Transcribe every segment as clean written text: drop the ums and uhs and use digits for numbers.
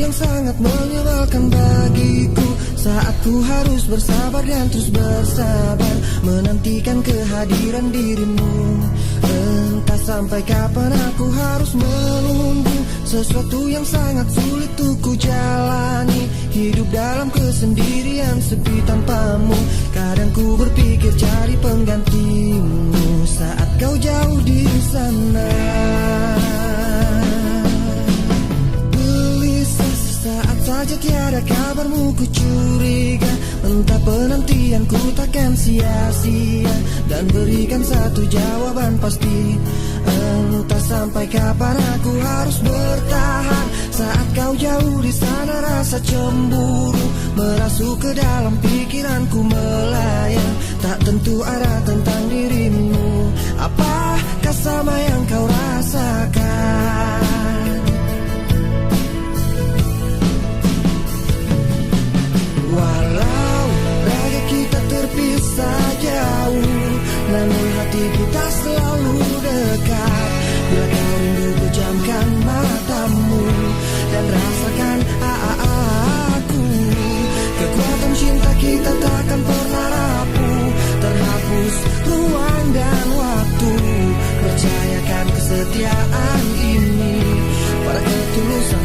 yang sangat menyebalkan bagiku, saat ku harus bersabar dan terus bersabar menantikan kehadiran dirimu. Entah sampai kapan aku harus menunggu sesuatu yang sangat sulit untuk ku jalani. Hidup dalam kesendirian sepi tanpamu. Kadang ku berpikir cari penggantimu saat kau jauh di sana. Gelisah sesaat saja tiada kabarmu, ku curiga entah penantianku takkan sia-sia, dan berikan satu jawaban pasti. Entah sampai kapan aku harus bertahan saat kau jauh di sana. Rasa cemburu merasuk ke dalam pikiranku melayang, tak tentu arah tentang dirimu. Apakah sama yang kau rasakan? Walau raga kita terpisah jauh, namun hati kita selalu dekat. Bila kau rindu pejamkan matamu dan rasakan aku. Kekuatan cinta kita takkan pernah rapuh, terhapus ruang dan waktu. Percayakan kesetiaan ini pada ketulusan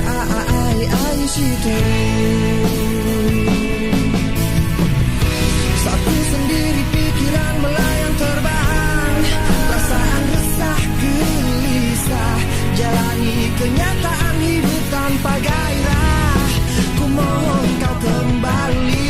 saat ku sendiri pikiran melayang terbang, perasaan resah gelisah, jalani kenyataan hidup tanpa gairah. Ku mohon kau kembali.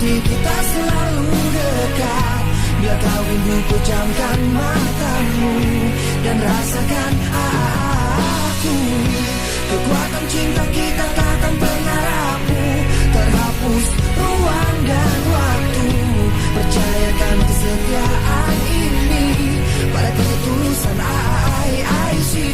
Kita selalu dekat. Bila kau rindu pejamkan matamu dan rasakan aku. Kekuatan cinta kita takkan pernah rapuh, terhapus ruang dan waktu. Percayakan kesetiaan ini pada ketulusan I see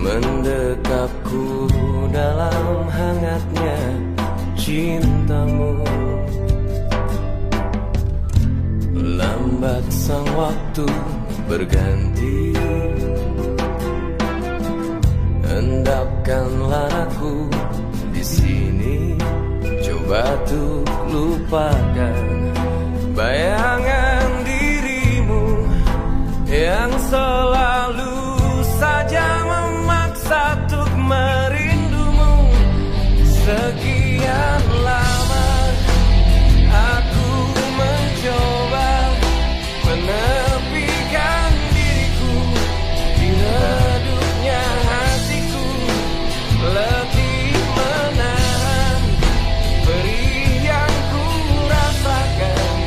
mendekapku dalam hangatnya cintamu. Lambat sang waktu berganti, endapkanlah aku di sini. Coba tuh lupakan bayangan dirimu yang selalu saja memaksa untuk merindumu. Sekian lama aku mencoba menepikan diriku di redupnya hatiku, letih menahan perih yang ku rasakan.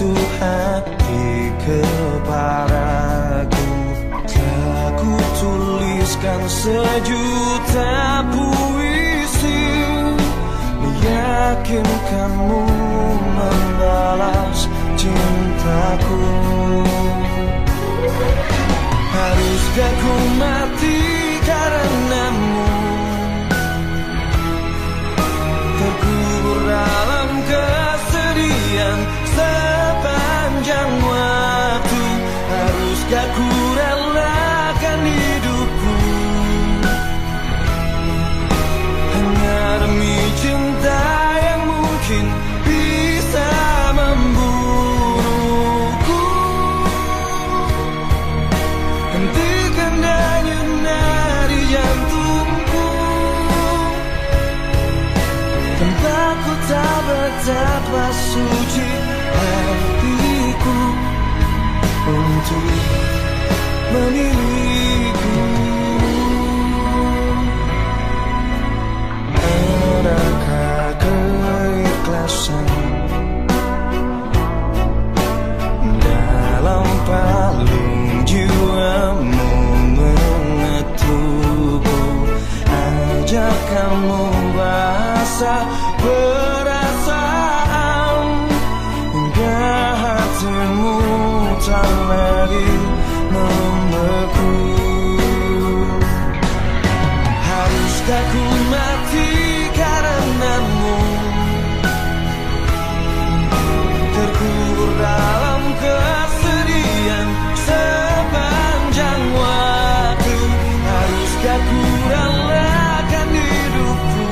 jatuh hati kepadaku. Telah ku tuliskan sejuta puisi, meyakinkanmu membalas cintaku. Haruskah ku mati karenamu, terkubur dalam kesedihan sepanjang waktu? Haruskah ku relakan hidupku hanya demi cinta yang mungkin bisa membunuhku? Hentikan denyut nadi jantungku, tanpaku tak betapa suci hatiku untuk memilikimu. Adakah keikhlasan dalam palung jiwamu mengetukku? Ajak kamu bahasa perasaan hingga hatimu tak lagi membeku. Haruskah ku mati karenamu, terkubur dalam kesedihan sepanjang waktu? Haruskah ku relakan hidupku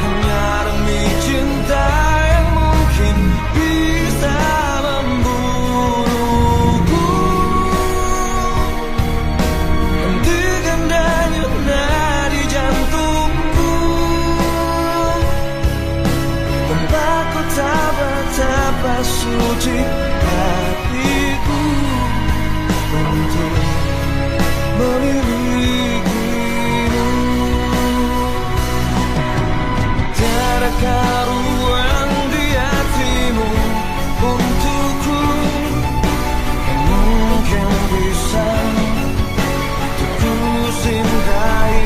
hanya demi cinta yang mungkin bisa membunuhku? Hentikan denyut nadi jantungku, tanpaku tak betapa suci hatiku untuk memilikimu. Tiadakah ruang di hatimu untukku yang mungkin bisa ku cintai?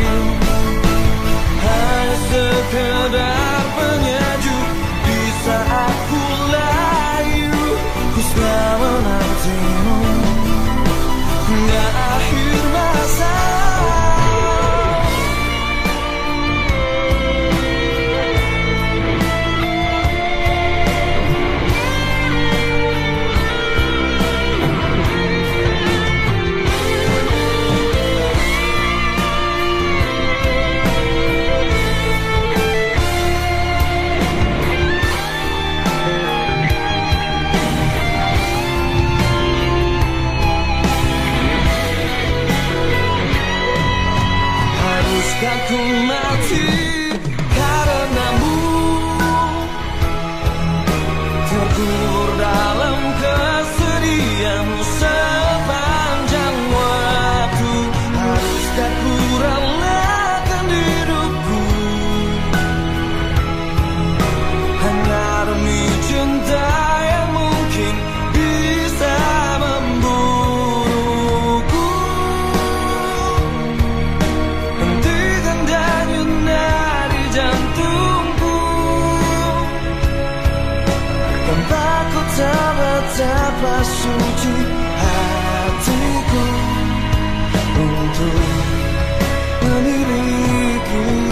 Hanya sekedar penyejuk di saat ku layu, ku selalu menantimu hingga akhir masa. Haruskah ku mati karenamu, terkubur dalam kesedihan sepanjang waktu? Haruskah ku relakan hidupku hanya demi cinta yang mungkin bisa membunuhku? Hentikan denyut nadi jantungku, tanpaku tak betapa suci hatiku untuk memilikimu.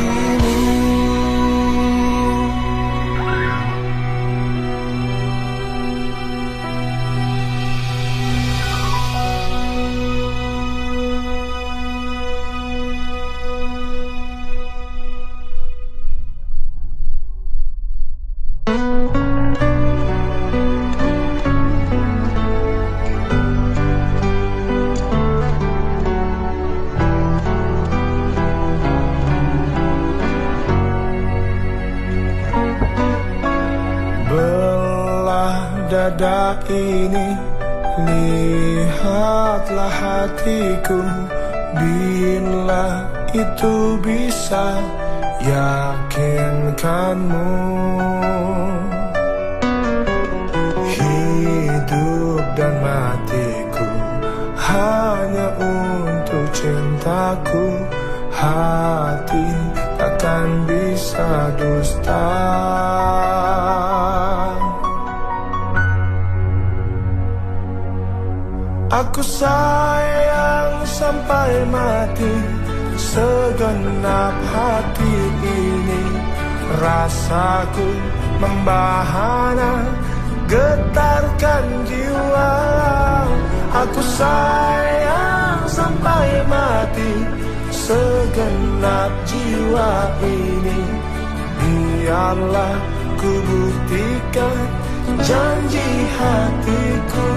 Dada ini, lihatlah hatiku, bila itu bisa yakinkanmu. cintaku, hati takkan bisa dusta. Aku sayang sampai mati, segenap hati ini. Rasaku membahana, getarkan jiwa. Aku sayang sampai mati, segenap jiwa ini. Biarlah ku buktikan janji hatiku.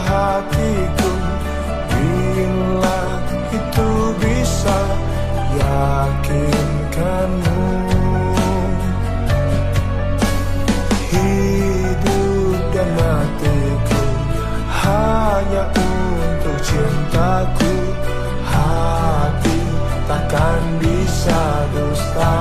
Hatiku, bila itu bisa yakinkanmu, hidup dan matiku hanya untuk cintaku, hati takkan bisa dusta.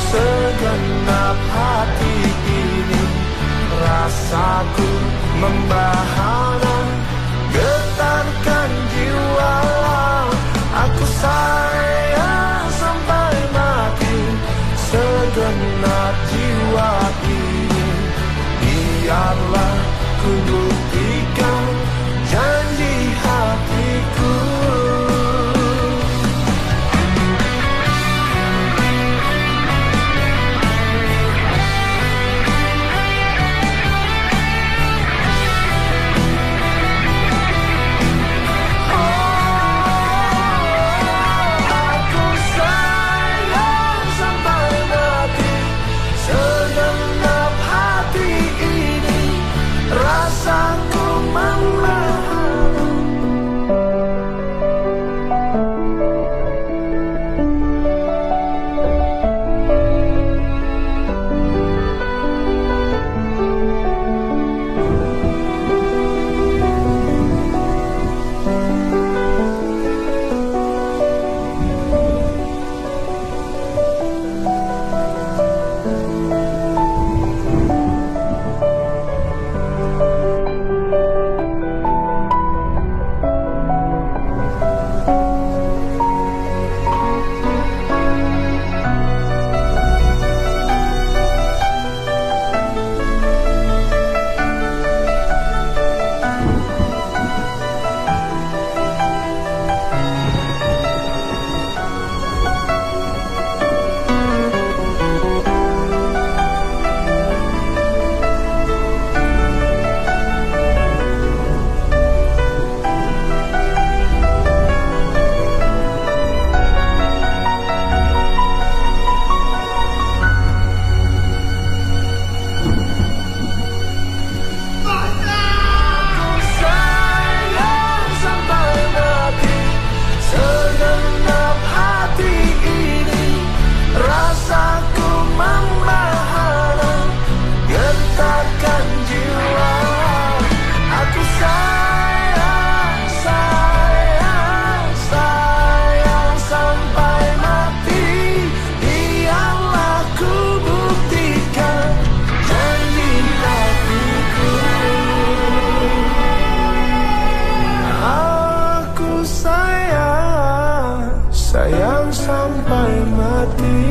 Segenap hati ini, rasaku membahana, getarkan jiwa. Aku sayang sampai mati, segenap jiwa ini. Biarlah ku buktikan janji hatiku. Sayang sampai mati.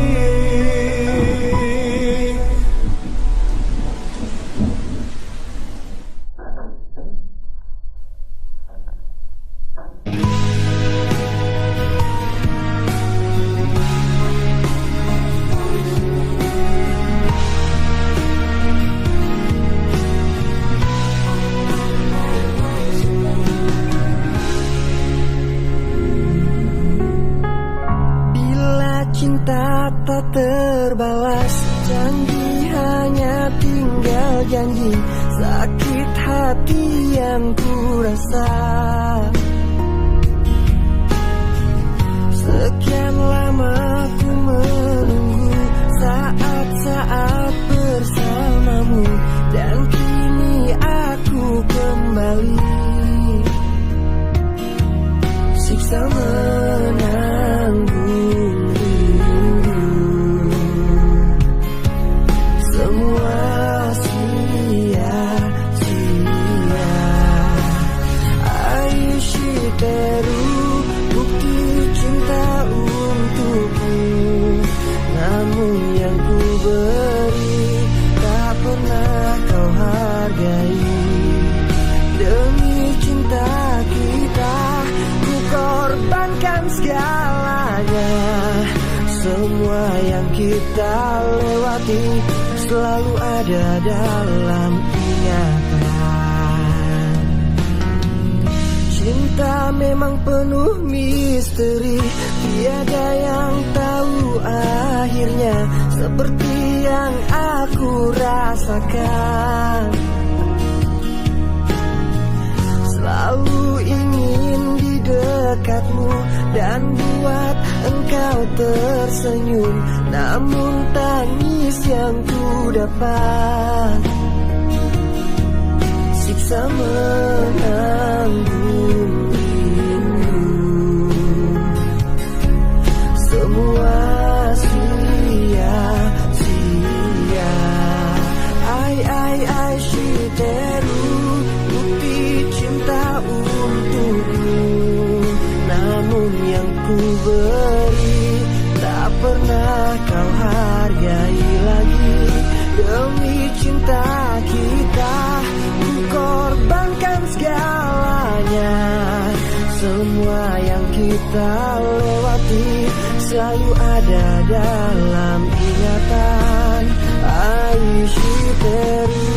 Cinta tak terbalas, janji hanya tinggal janji. Sakit hati lewati yang ku rasa. Sekian lama ku menunggu saat-saat bersamamu, dan kini aku kembali. Siksa menanggung rindu, semua sia-sia. Aishiteru, bukti cinta untukmu, namun yang ku beri tak pernah kau hargai. Demi cinta kita ku korbankan segalanya. Semua yang kita lewati selalu ada dalam ingatan. Cinta memang penuh misteri, tiada yang tahu akhirnya, seperti yang aku rasakan. Selalu ingin di dekatmu dan buat engkau tersenyum, namun tangis yang ku dapat siksa menanggung rindu, semua sia-sia. Ai shiteru, bukti cinta untukmu, namun yang ku beri tak pernah kau hargai lagi. Demi cinta kita ku korbankan segalanya. Semua yang kita lewati selalu ada dalam ingatan. Aishiteru.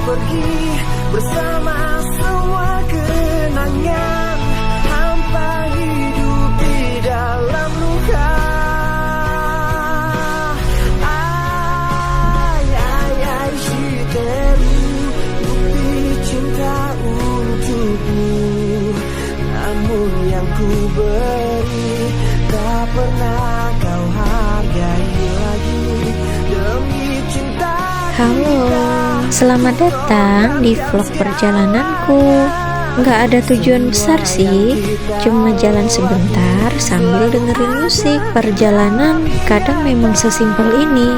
Pergi bersama semua kenangan, hampa hidup di dalam luka. Shiteru, bukti cinta untukmu, namun yang ku beri tak pernah kau hargai lagi. Demi cinta. Halo, selamat datang di vlog perjalananku. Nggak ada tujuan besar sih, cuma jalan sebentar sambil dengerin musik. Perjalanan kadang memang sesimpel ini,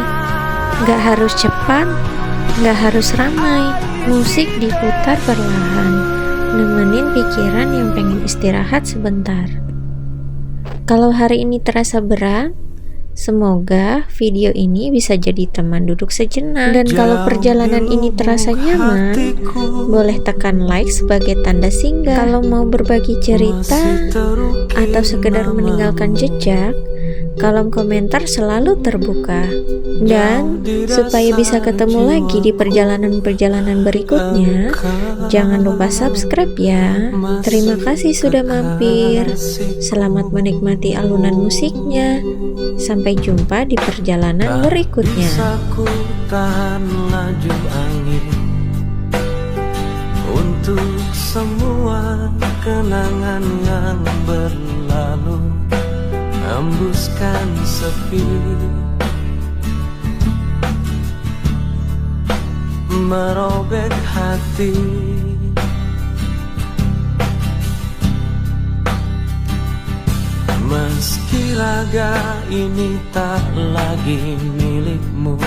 nggak harus cepat, nggak harus ramai. Musik diputar perlahan, nemenin pikiran yang pengen istirahat sebentar. Kalau hari ini terasa berat, semoga video ini bisa jadi teman duduk sejenak. Dan kalau perjalanan ini terasa nyaman, boleh tekan like sebagai tanda singgah. Kalau mau berbagi cerita atau sekedar meninggalkan jejak, kolom komentar selalu terbuka. Dan supaya bisa ketemu lagi di perjalanan-perjalanan berikutnya, jangan lupa subscribe ya. Terima kasih sudah mampir. Selamat menikmati alunan musiknya. Sampai jumpa di perjalanan berikutnya. Aku tahan laju angin untuk semua kenangan yang berlalu, hembuskan sepi, merobek hati. Meski raga ini tak lagi milikmu,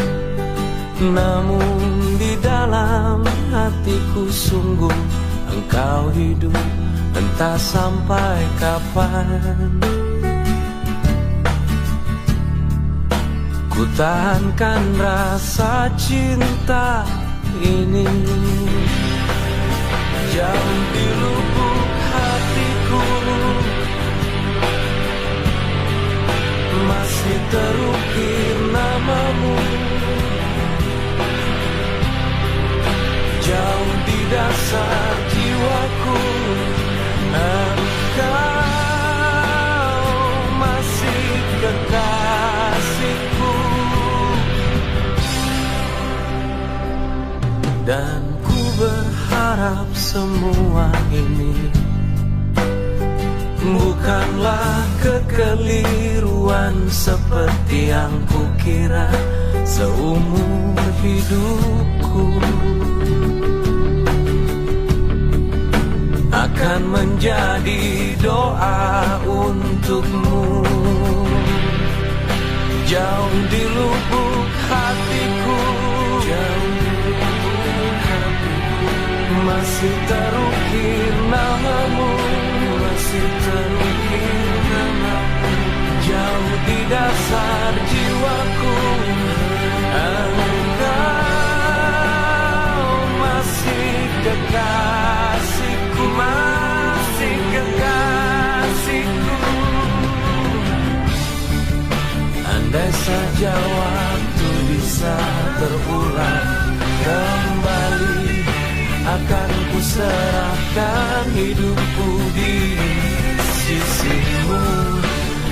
namun di dalam hatiku sungguh engkau hidup, entah sampai kapan. Ku tahankan rasa cinta ini jauh di lubuk hatiku. masih terukir namamu jauh di dasar jiwaku. Engkau masih kekasihku, dan ku berharap semua ini bukanlah kekeliruan seperti yang kukira seumur hidupku. Akan menjadi doa untukmu jauh di lubuk hatiku, jauh di lubuk hatiku. Masih terukir namamu, masih terukir namamu jauh di dasar jiwaku. Engkau masih kekasihku, masih kekasihku. Andai saja waktu bisa berulang kembali, akan ku serahkan hidupku di sisimu.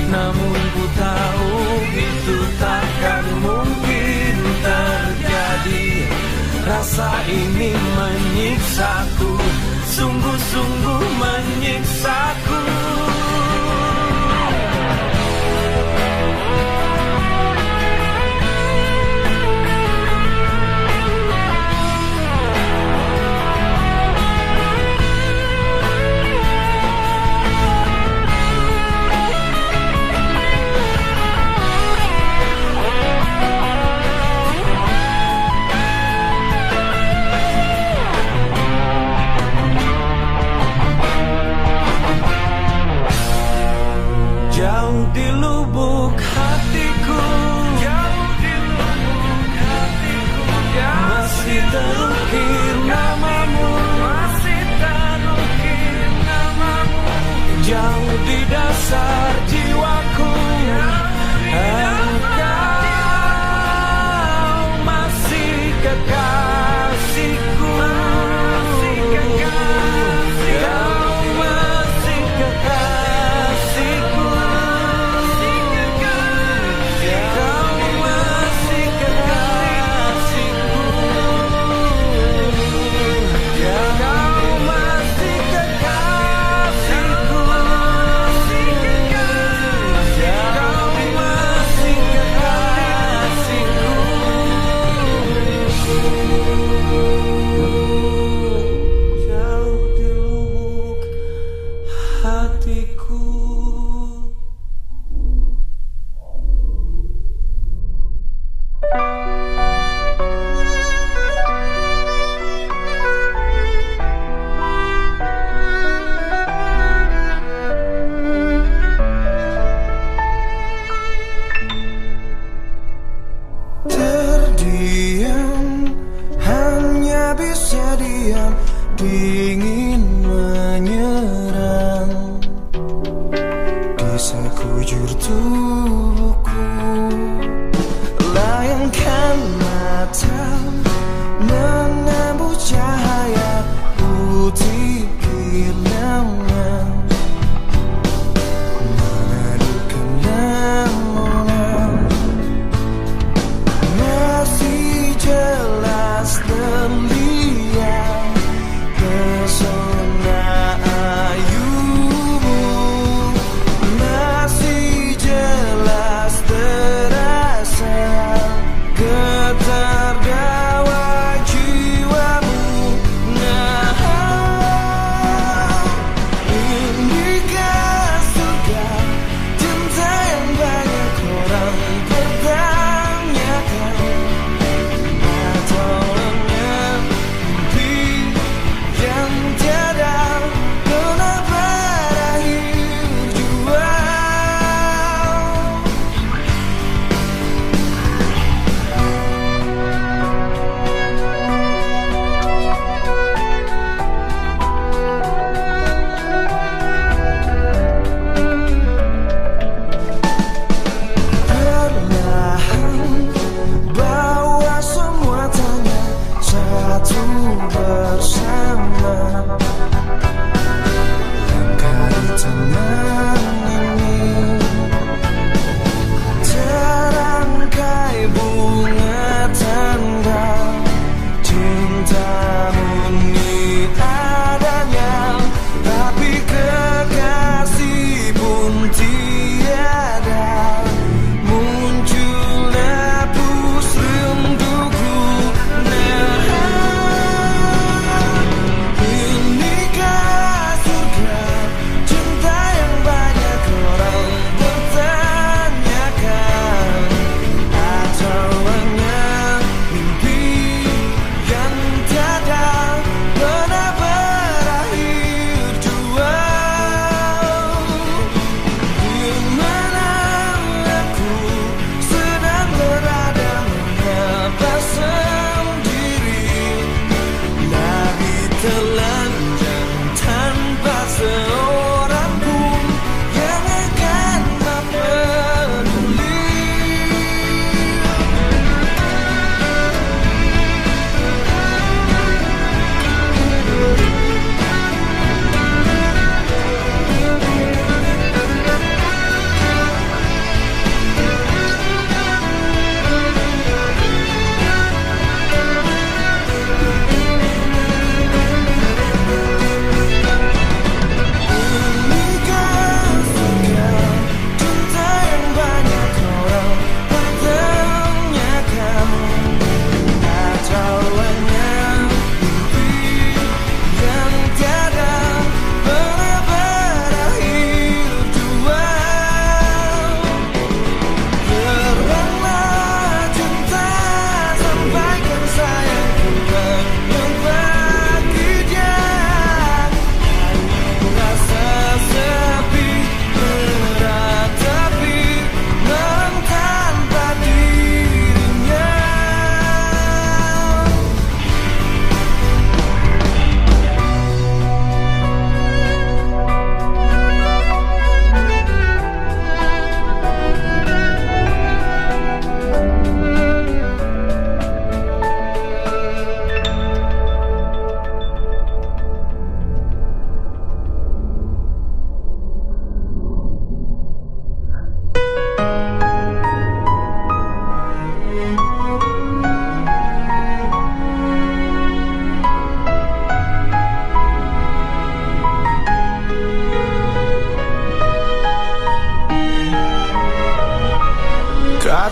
Namun ku tahu itu takkan mungkin terjadi. Rasa ini menyiksaku, sungguh-sungguh menyiksaku. Jauh di lubuk hatiku, jauh di lubuk hatiku, masih terukir namamu, masih terukir namamu. Jauh di dasar jiwaku, engkau masih kekasihku, masih kekasihku, kau masih kekasihku. Terdiam, hanya bisa diam, ingin menyerang di sekujur tubuhku. Layangkan mata, menembus cahaya putih kilangan, mengadukan lamunan. Masih jelas terlihat pesona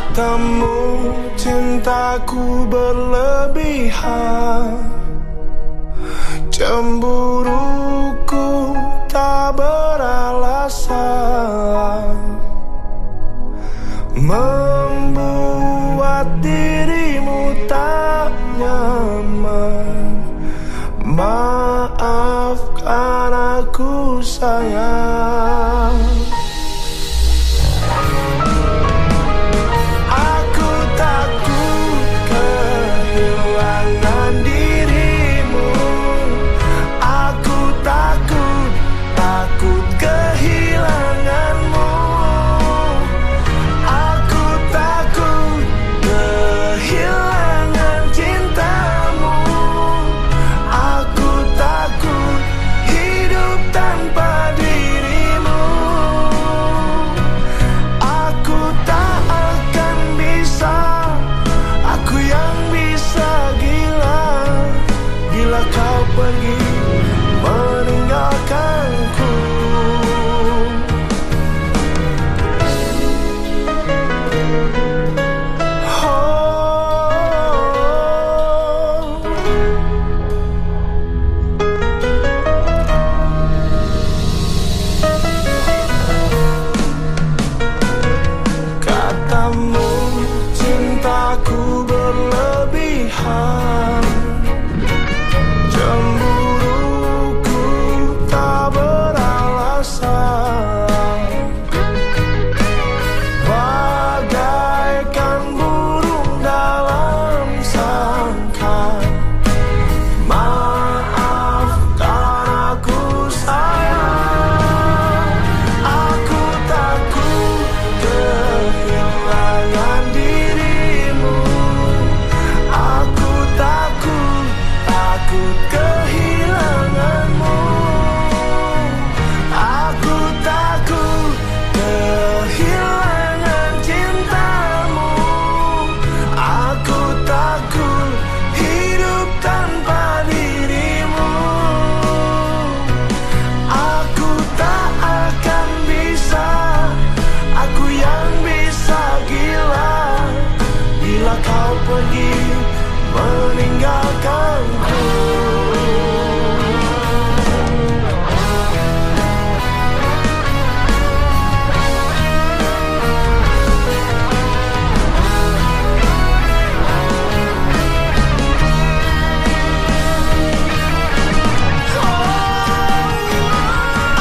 Katamu cintaku berlebihan, cemburuku tak beralasan, membuat dirimu tak nyaman. Maafkan aku sayang. Aku takut kehilangan dirimu. Aku takut kehilanganmu. Aku takut kehilangan cintamu. Aku takut hidup tanpa dirimu. Aku tak akan bisa, aku yang bisa gila bila kau pergi meninggalkanku. Katamu cintaku berlebihan, cemburuku tak beralasan, bagaikan burung dalam sangkar. Maafkan aku sayang. Aku takut kehilangan dirimu. Aku takut kehilanganmu. Aku takut kehilangan cintamu. Aku takut hidup tanpa dirimu. Aku tak akan bisa, aku yang bisa gila bila kau pergi meninggalkanku.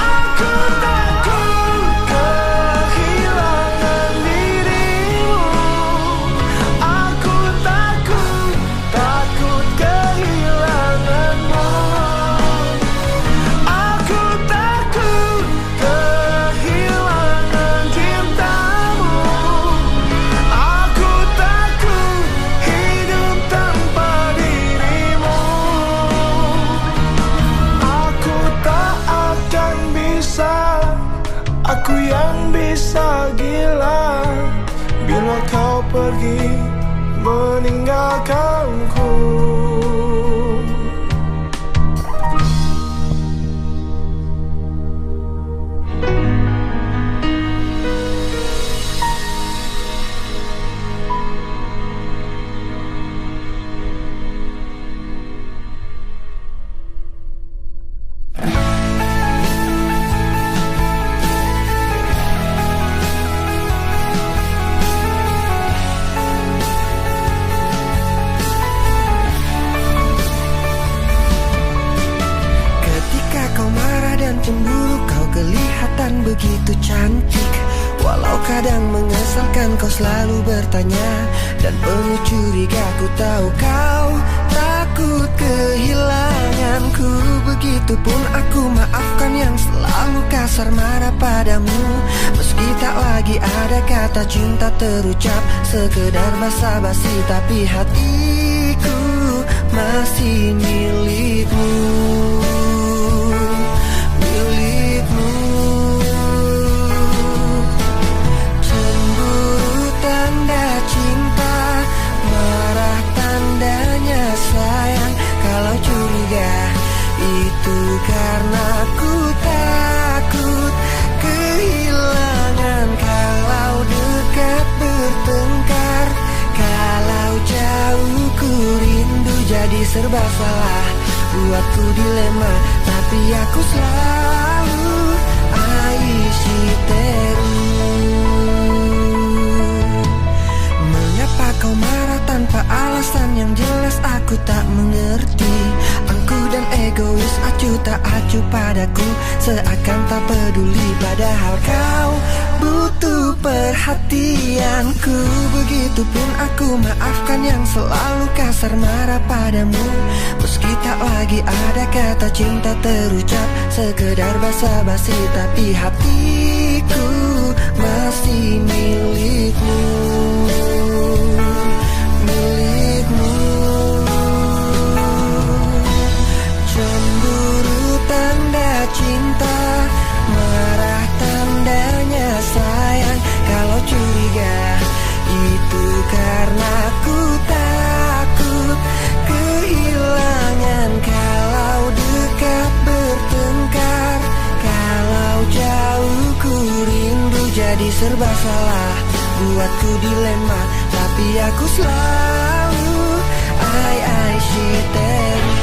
Aku takut kehilangan dirimu. Aku takut kehilanganmu. Aku takut kehilangan cintamu. Aku takut hidup tanpa dirimu. Aku tak akan bisa, aku yang bisa gila bila kau pergi meninggalkanku. Ketika kau marah dan cemburu, kau kelihatan begitu cantik. Walau kadang mengesalkan, kau selalu bertanya dan penuh curiga. Ku tahu kau takut kehilanganku. Begitupun aku maafkan yang selalu kasar marah padamu. Meski tak lagi ada kata cinta terucap, sekedar basa-basi, tapi hatiku masih milikmu. Cemburu tanda cinta, marah tandanya sayang. Kalau curiga itu karena ku takut kehilangan. Kalau dekat bertengkar, jadi serba salah, buatku dilema, tapi aku selalu Aishiteru. Mengapa kau marah tanpa alasan yang jelas aku tak mengerti. Angku dan egois, acuh tak acuh padaku, seakan tak peduli, padahal kau butuh perhatianku. Begitupun aku maafkan yang selalu kasar marah padamu, meski tak lagi ada kata cinta terucap, sekedar basa-basi, tapi hatiku masih milikmu, milikmu. Cemburu tanda cinta, marah tandanya sayang. Kalau curiga itu karena ku takut kehilangan. Kalau dekat bertengkar, kalau jauh ku rindu, jadi serba salah, buatku dilema, tapi aku selalu Aishiteru.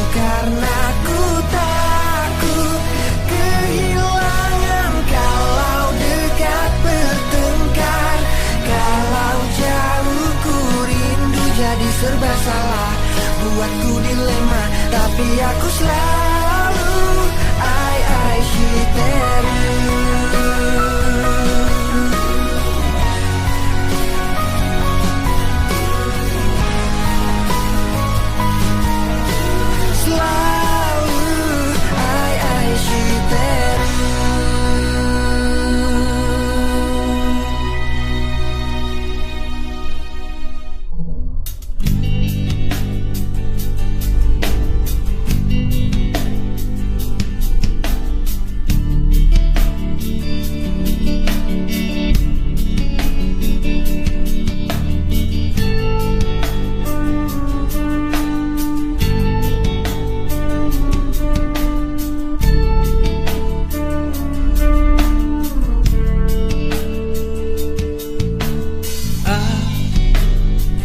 Karena ku takut kehilangan. Kalau dekat bertengkar, kalau jauh ku rindu, jadi serba salah, buatku dilema, tapi aku selalu Aishiteru.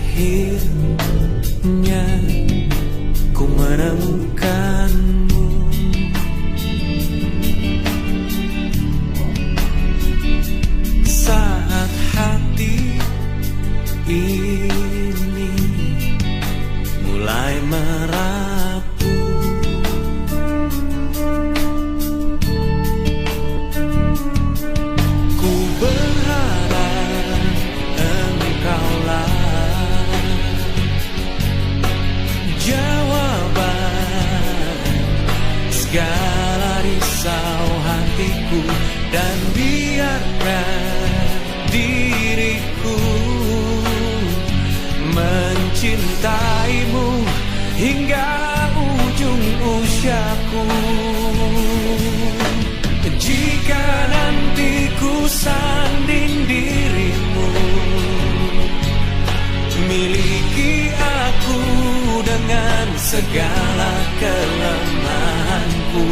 Akhirnya ku menemukanmu, saat hati ini mulai merapuh. Ku berharap engkaulah jawaban segala risau hatiku, dan biarkan diriku mencintaimu hingga ujung usiaku. Jika nanti ku sanding dirimu, miliki aku dengan segala kelemahanku.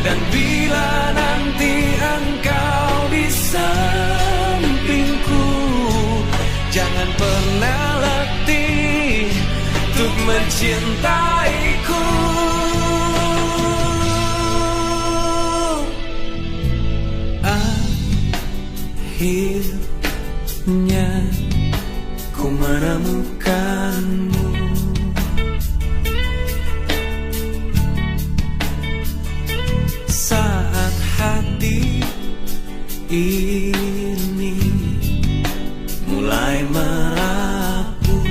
Dan bila nanti engkau di sampingku, jangan pernah letih untuk mencintaiku. Akhirnya ku menemukanmu, saat hati ini mulai merapuh.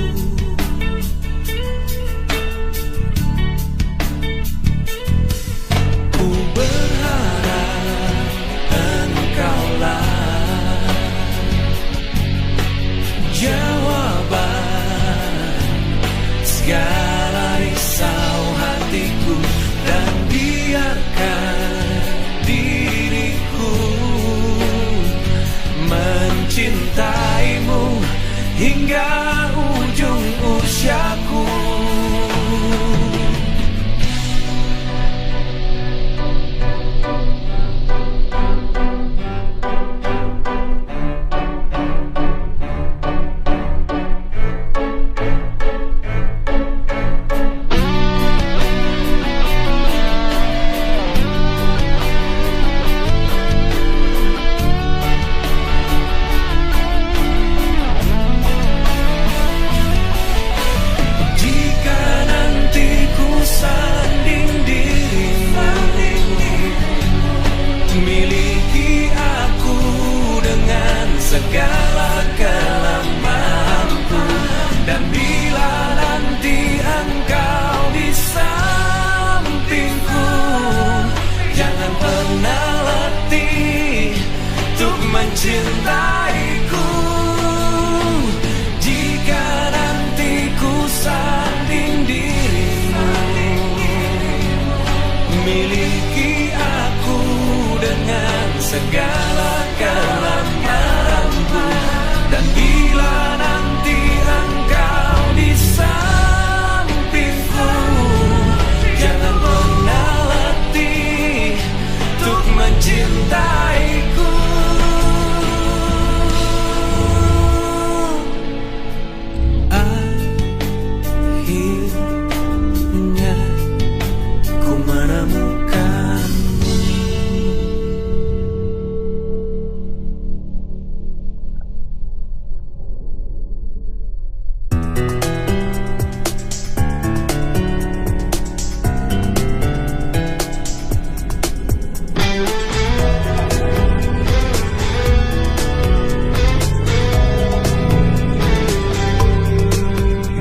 mencintaiku. Jika nanti ku sanding dirimu, miliki aku dengan segala kelemahanku. Dan bila nanti engkau di sampingku, jangan pernah letih untuk mencintaiku. Akhirnya ku menemukanmu.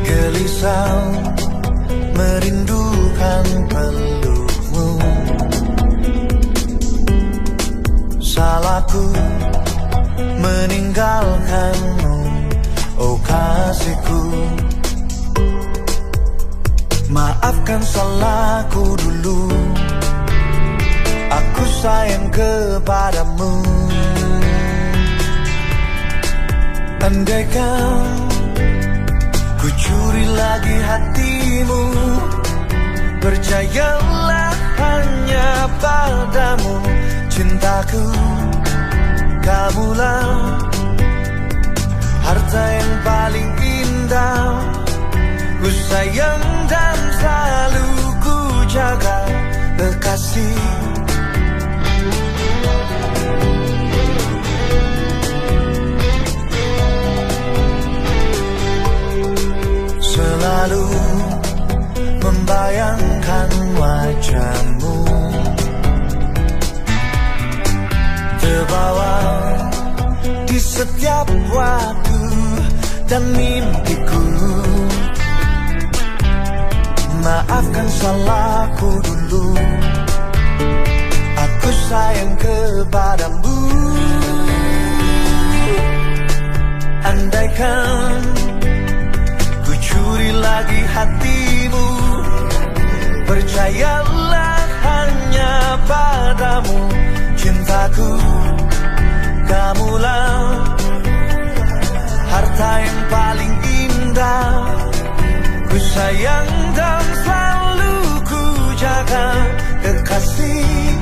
Gelisah merindukan pelukmu, salahku meninggalkanmu, oh kasihku. Maafkan salahku dulu, aku sayang kepadamu. Andaikan ku curi lagi hatimu, percayalah hanya padamu cintaku. Kamulah harta yang paling indah, ku sayang dan selalu ku jaga, kekasih. Selalu membayangkan wajahmu, terbawa di setiap waktu dan mimpiku. Maafkan salahku dulu, aku sayang kepadamu. Andaikan curi lagi hatimu, percayalah hanya padamu cintaku. Kamulah harta yang paling indah, ku sayang dan selalu ku jaga, kekasih.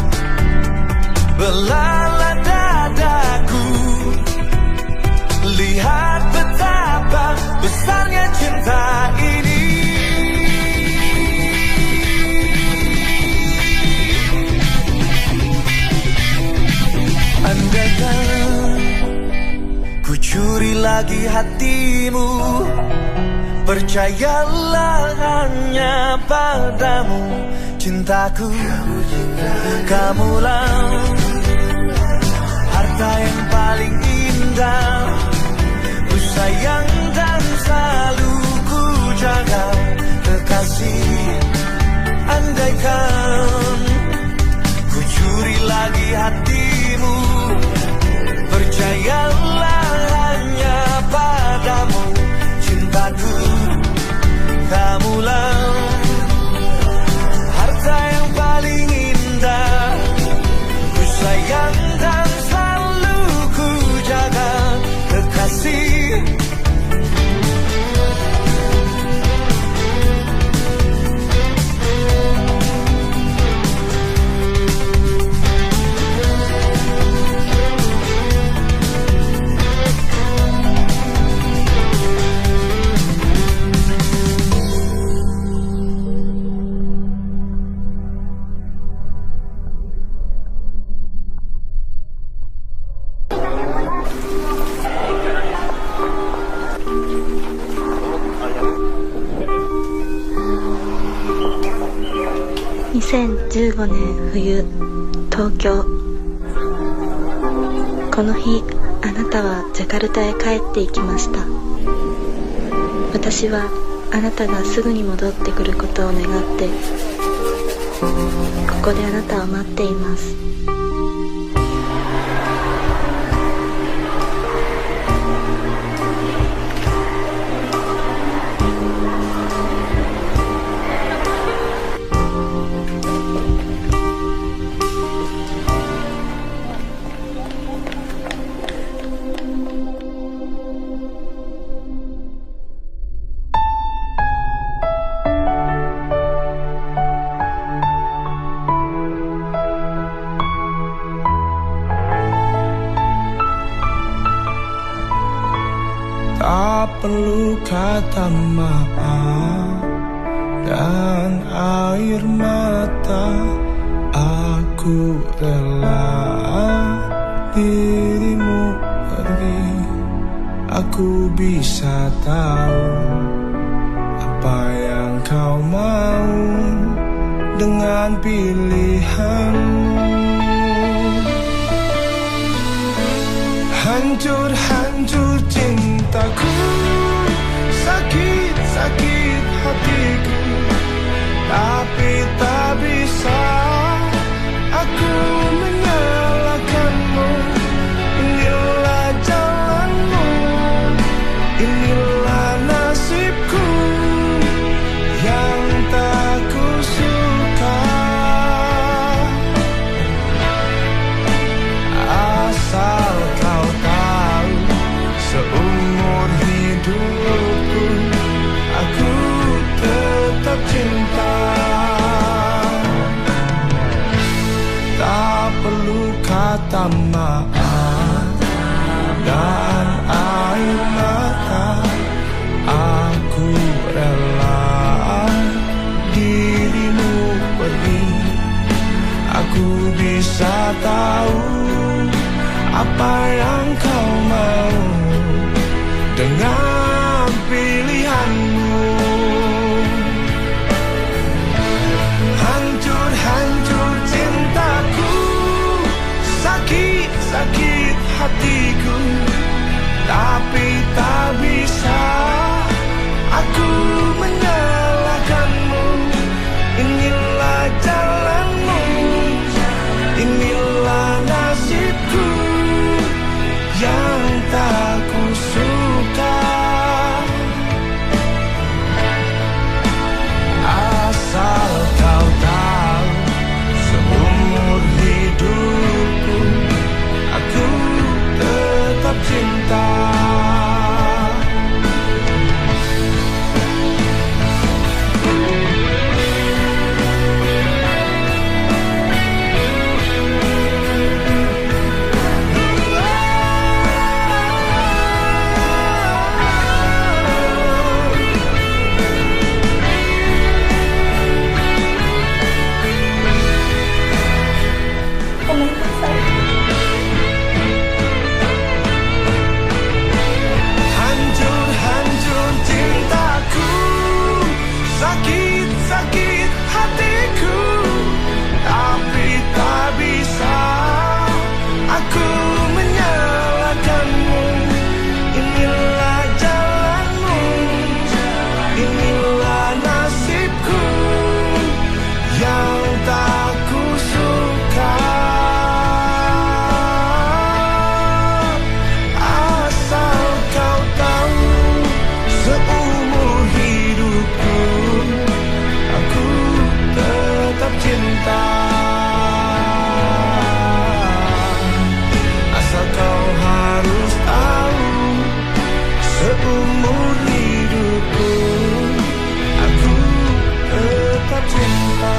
Belalai dadaku, lihat betapa besarnya cinta ini. Andaikan ku curi lagi hatimu, percayalah hanya padamu cintaku. Kamulah harta yang paling indah, ku sayang dan selalu ku jaga, kekasih. Andaikan ku curi lagi hatimu, percayalah hanya padamu cintaku. Kamulah harta yang paling indah, ku sayang dan selalu ku jaga, kekasih.2015年冬、東京。この日、あなたはジャカルタへ帰っていきました。私はあなたがすぐに戻ってくることを願って、ここであなたを待っています。kata maaf dan air mata. Aku rela dirimu pergi. Aku bisa tahu apa yang kau mau dengan pilihanmu. Hancur-hancur cintaku, sakit-sakit hatiku, tapi tak bisa aku menyalahkanmu. Inilah jalanmu, inilah nasibku yang tak kusuka. Asal kau tahu, seumur hidupku aku tetap cinta. Tak perlu kata maaf dan air mata. Aku rela dirimu pergi. Aku bisa tahu apa yang kau mau dengan pilihanmu. Hancur-hancur cintaku, sakit-sakit hatiku, tapi tak bisa aku menyalahkanmu. Inilah jalanmu, inilah nasibku yang tak kusuka. Asal kau tahu, seumur hidupku aku tetap cinta. Hancur-hancur cintaku, sakit-sakit hatiku, tapi tak bisa aku menyalahkanmu. Inilah jalanmu, inilah nasibku yang tak kusuka. Asal kau tahu, seumur hidupku aku tetap cinta. Asal kau harus tahu, seumur hidupku aku tetap cinta.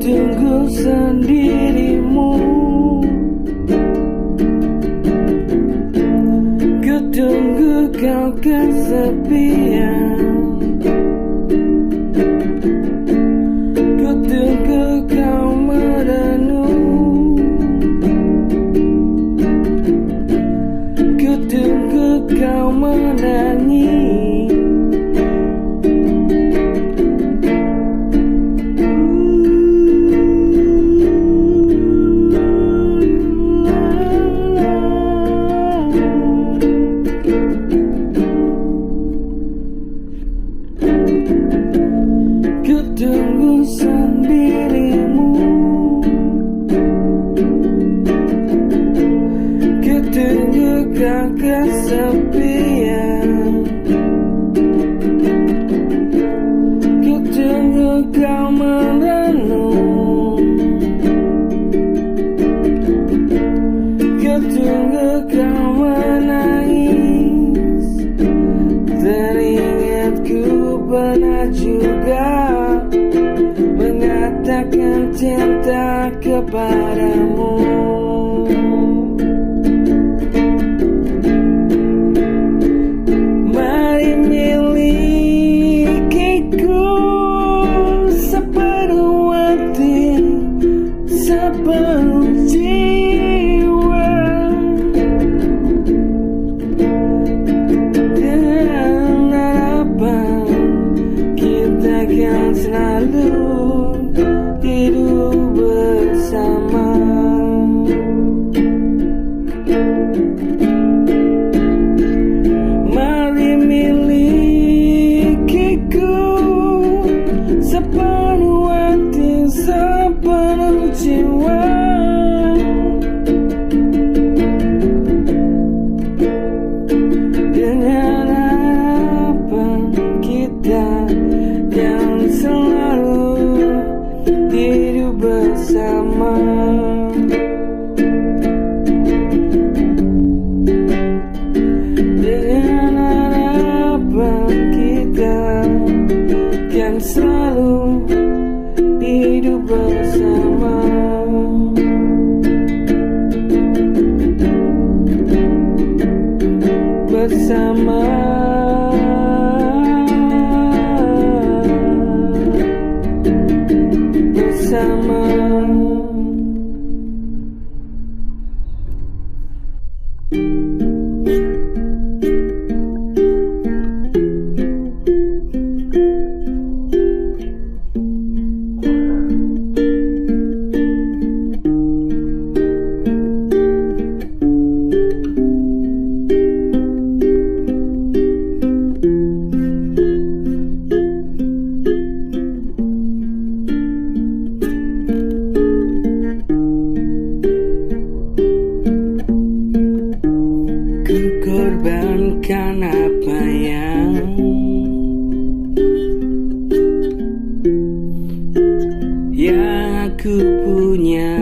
Tunggu sendirimu, ku tunggu kau kesepian, ku tunggu kau merenung, ku tunggu kau menangis. kesepian. Ku tunggu kau merenung, ku tunggu kau menangis. Teringatku pernah juga mengatakan cinta kepadamu. Mari milikiku sepenuh hati, sepenuh jiwa. Dan harapan kita kan selalu hidup bersama. Mari milikiku sepenuh hati, sepenuh jiwa. Dengan harapan kita yang selalu hidup bersama. Dengan harapan kita kan selalu hidup bersama. Bersama. Bersama. Ku korbankan apa yang aku punya.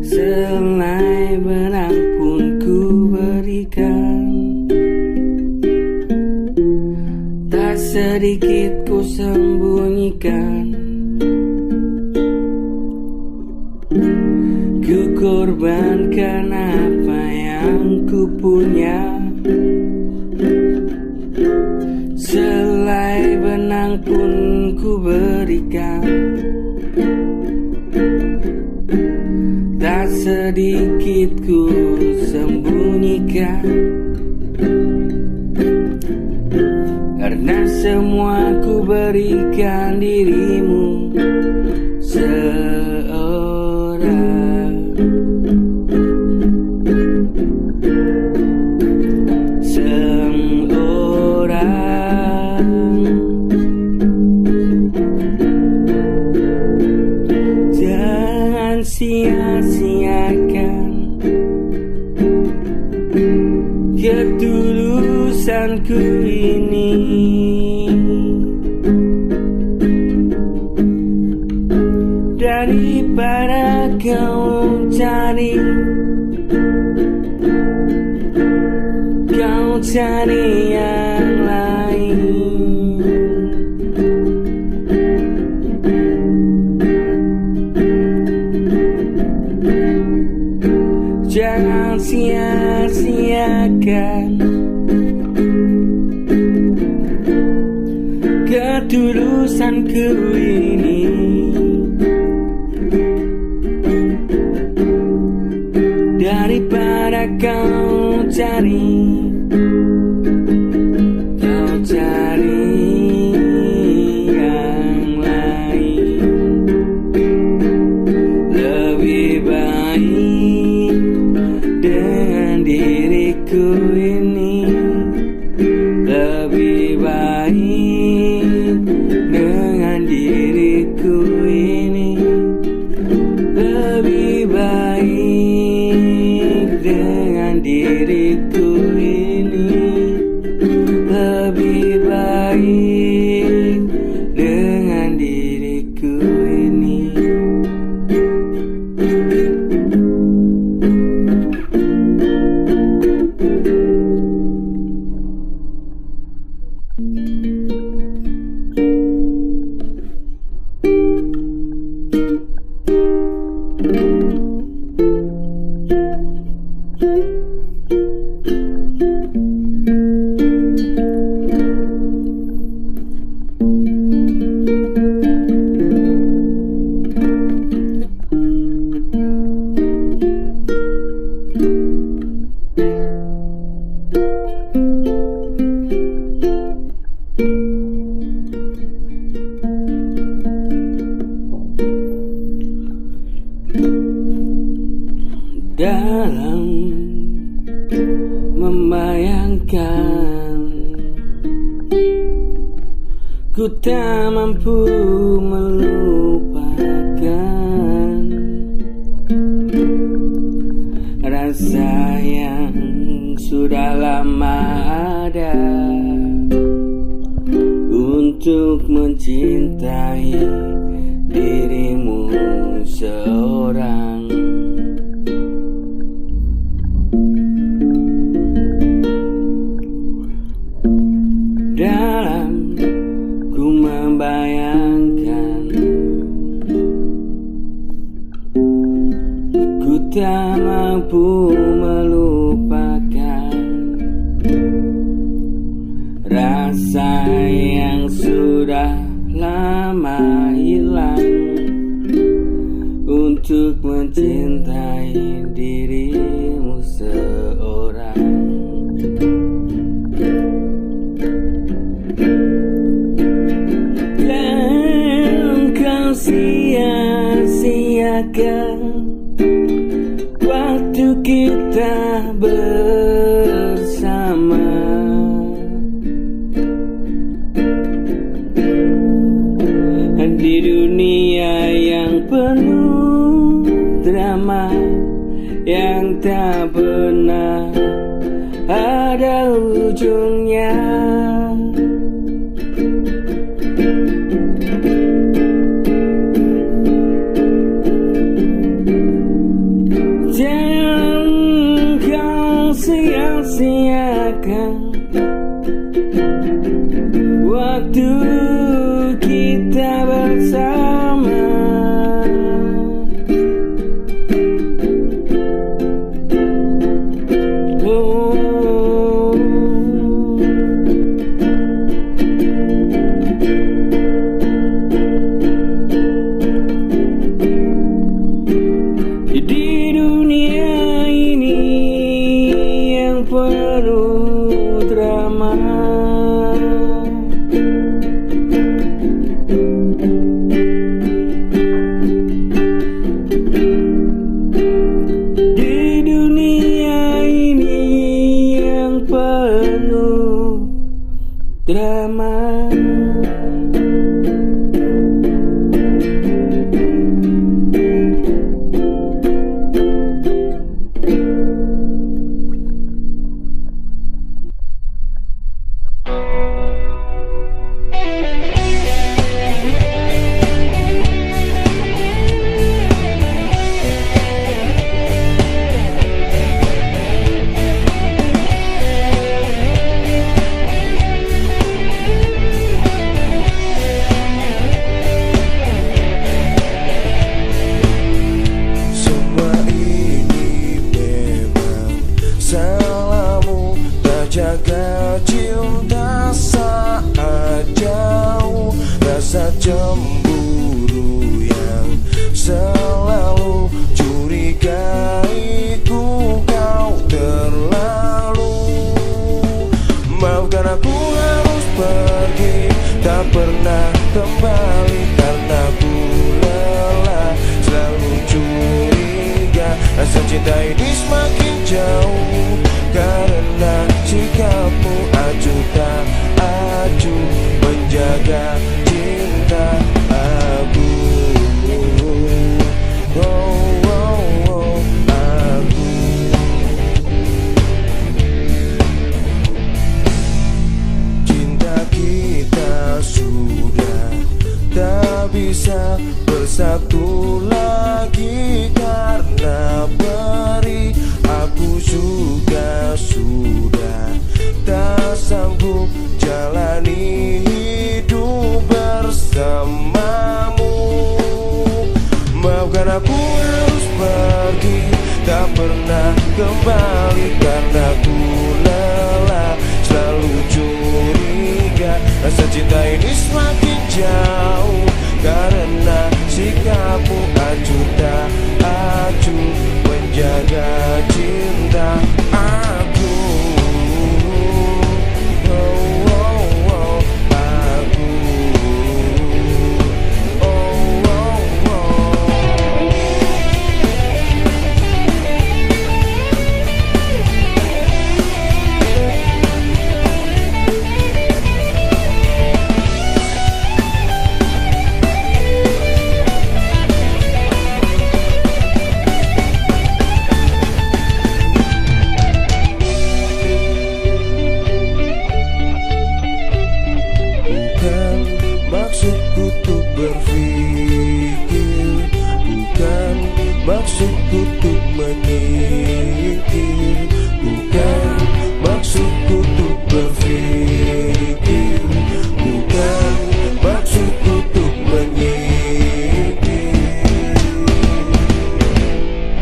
Selai benang pun ku berikan, tak sedikit ku sembunyikan. Ku korbankan apa yang ku punya. Selai benang pun ku berikan, tak sedikit ku sembunyikan. Karena semua ku berikan dirimu seorang. Jangan sia-siakan ketulusanku ini. Daripada kau cari yang lain. Jangan sia-siakan ketulusanku ini. Daripada kau cari yang lain, lebih baik dengan diriku ini. Lebih baik dengan diriku ini. Lebih baik dengan diriku ini. Lebih baik dengan diriku ini. Dalam membayangkan, ku tak mampu melupakan rasa yang sudah lama ada untuk mencintai dirimu seorang. Dalam ku membayangkan, ku tak mampu melupakan rasa yang sudah lama hilang untuk mencintai dirimu seorang. Sia-siakan waktu kita bersama. Di dunia yang penuh drama, yang tak pernah ada ujungnya. Jangan kau sia-siakan waktu kita bersama. Di dunia ini yang penuh drama, di dunia ini yang penuh drama. Jaga cinta saat jauh, rasa cemburu yang selalu curigaiku, kau terlalu. Maafkan aku harus pergi, tak pernah kembali karena ku lelah selalu curiga. Rasa cinta ini semakin jauh karena sikapmu acuh tak acuh menjaga cinta aku. Oh, oh, oh, aku. satu lagi, karena beri aku juga sudah tak sanggup jalani hidup bersamamu. Maafkan aku harus pergi, tak pernah kembali, karena ku lelah selalu curiga. Rasa cinta ini semakin jauh karena sikapmu acuh tak acuh menjaga cinta aku. Maksudku untuk berpikir, bukan maksudku untuk menyingkir, bukan maksudku untuk berpikir, bukan maksudku untuk menyingkir.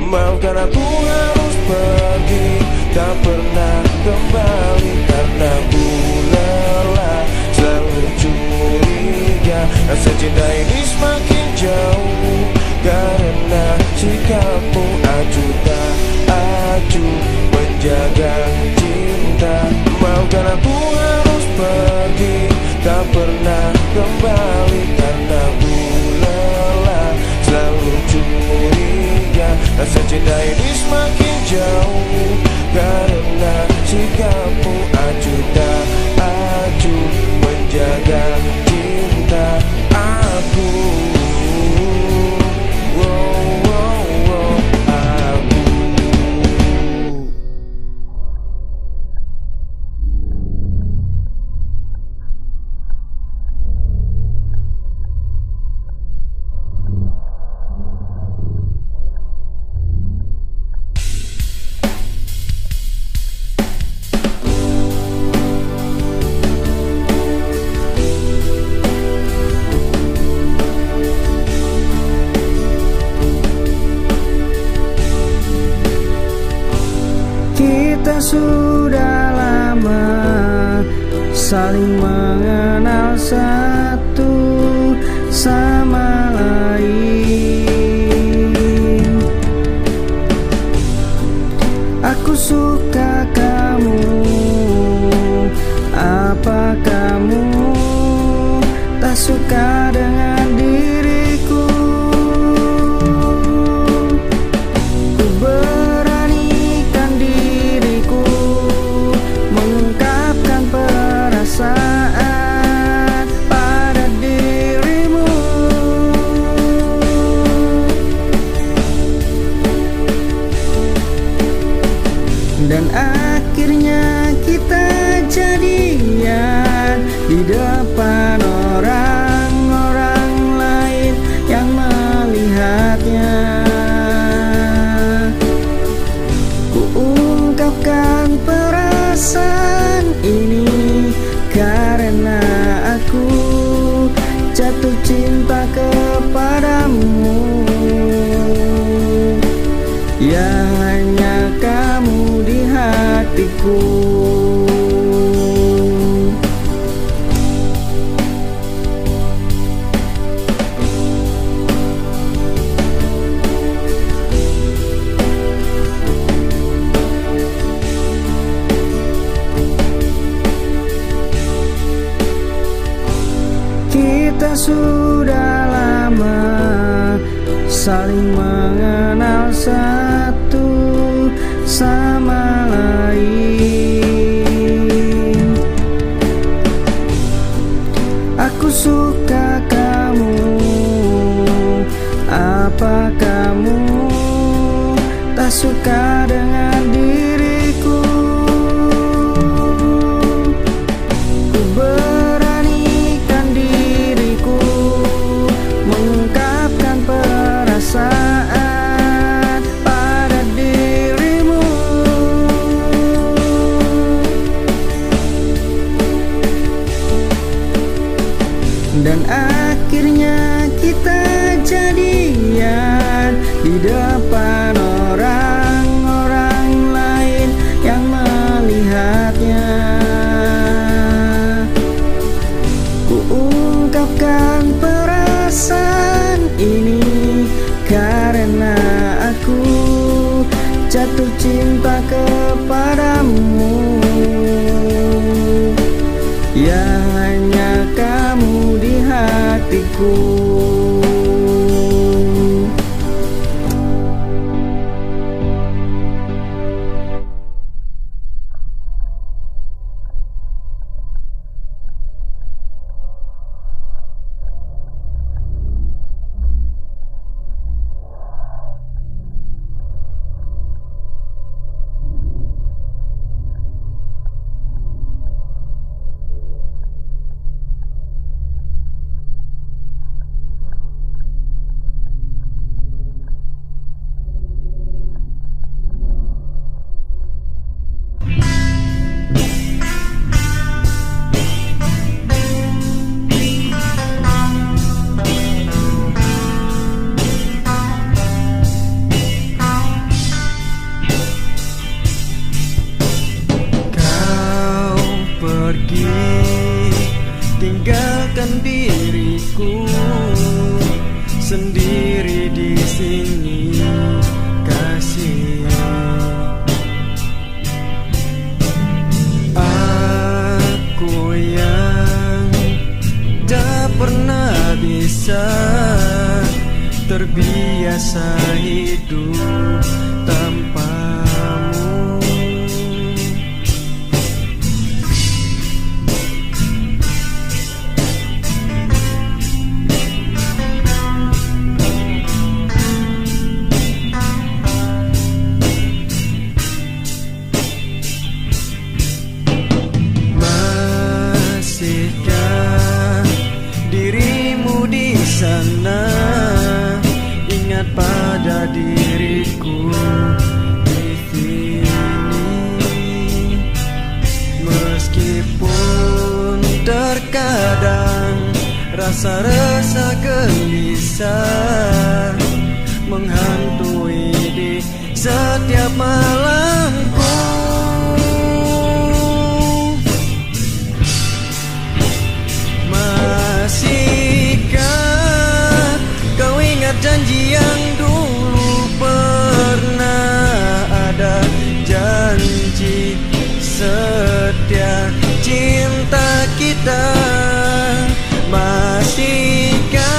Maafkan aku harus pergi, tak pernah kembali, karena ku lelah selalu curiga. Rasa cinta ini semakin jauh karena sikapmu acuh tak acuh menjaga cinta. Maafkan aku harus pergi, tak pernah kembali, karena ku lelah selalu curiga. Rasa cinta ini semakin jauh karena sikapmu acuh tak acuh menjaga cinta aku. Kita sudah lama saling mengenal satu sama lain. Aku suka kamu, apa kamu tak suka dengan diriku? Ku beranikan diriku mengungkapkan perasaan pada dirimu. Dan akhirnya kita jadian di depan orang-orang lain yang melihatnya. Ku ungkapkan perasaan ini karena aku jatuh cinta kepadamu. Ya hanya kamu di hatiku. Kita sudah lama saling mengenal satu sama lain. Aku suka kamu, apa kamu tak suka dengan diriku? Ku beranikan diriku mengungkapkan jatuh cinta kepadamu, yang hanya kamu di hatiku. Tinggalkan diriku sendiri di sini, kasih. Aku yang tak pernah bisa terbiasa hidup tanpamu. Sana ingat pada diriku di sini, meskipun terkadang rasa-rasa gelisah menghantui di setiap malamku. Janji yang dulu pernah ada, janji setia cinta kita. Masihkah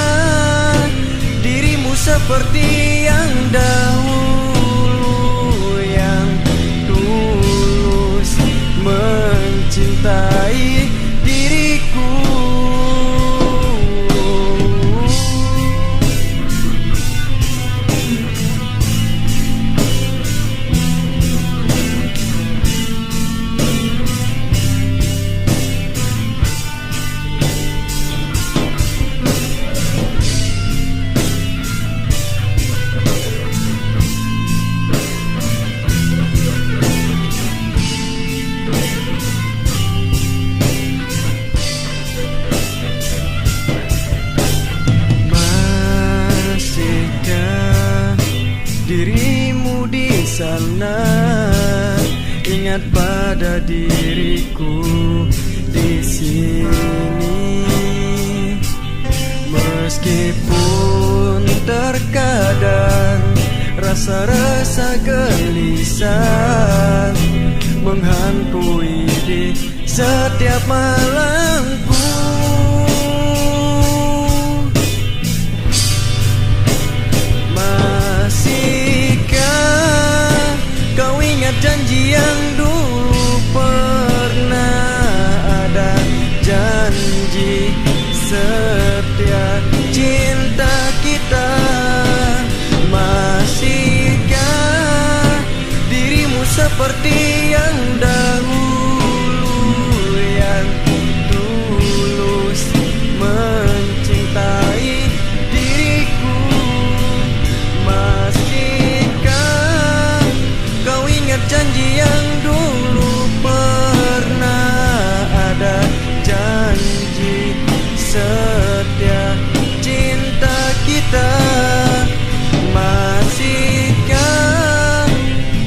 dirimu seperti yang dahulu, yang tulus mencintai diriku? Dirimu di sana ingat pada diriku di sini, meskipun terkadang rasa-rasa gelisah menghantui di setiap malamku. Janji yang dulu pernah ada, janji setia cinta kita. Masihkah dirimu seperti yang dahulu, yang tulus mencintai diriku? Masihkah kau ingat janji yang dulu pernah ada, janji setia cinta kita? Masihkah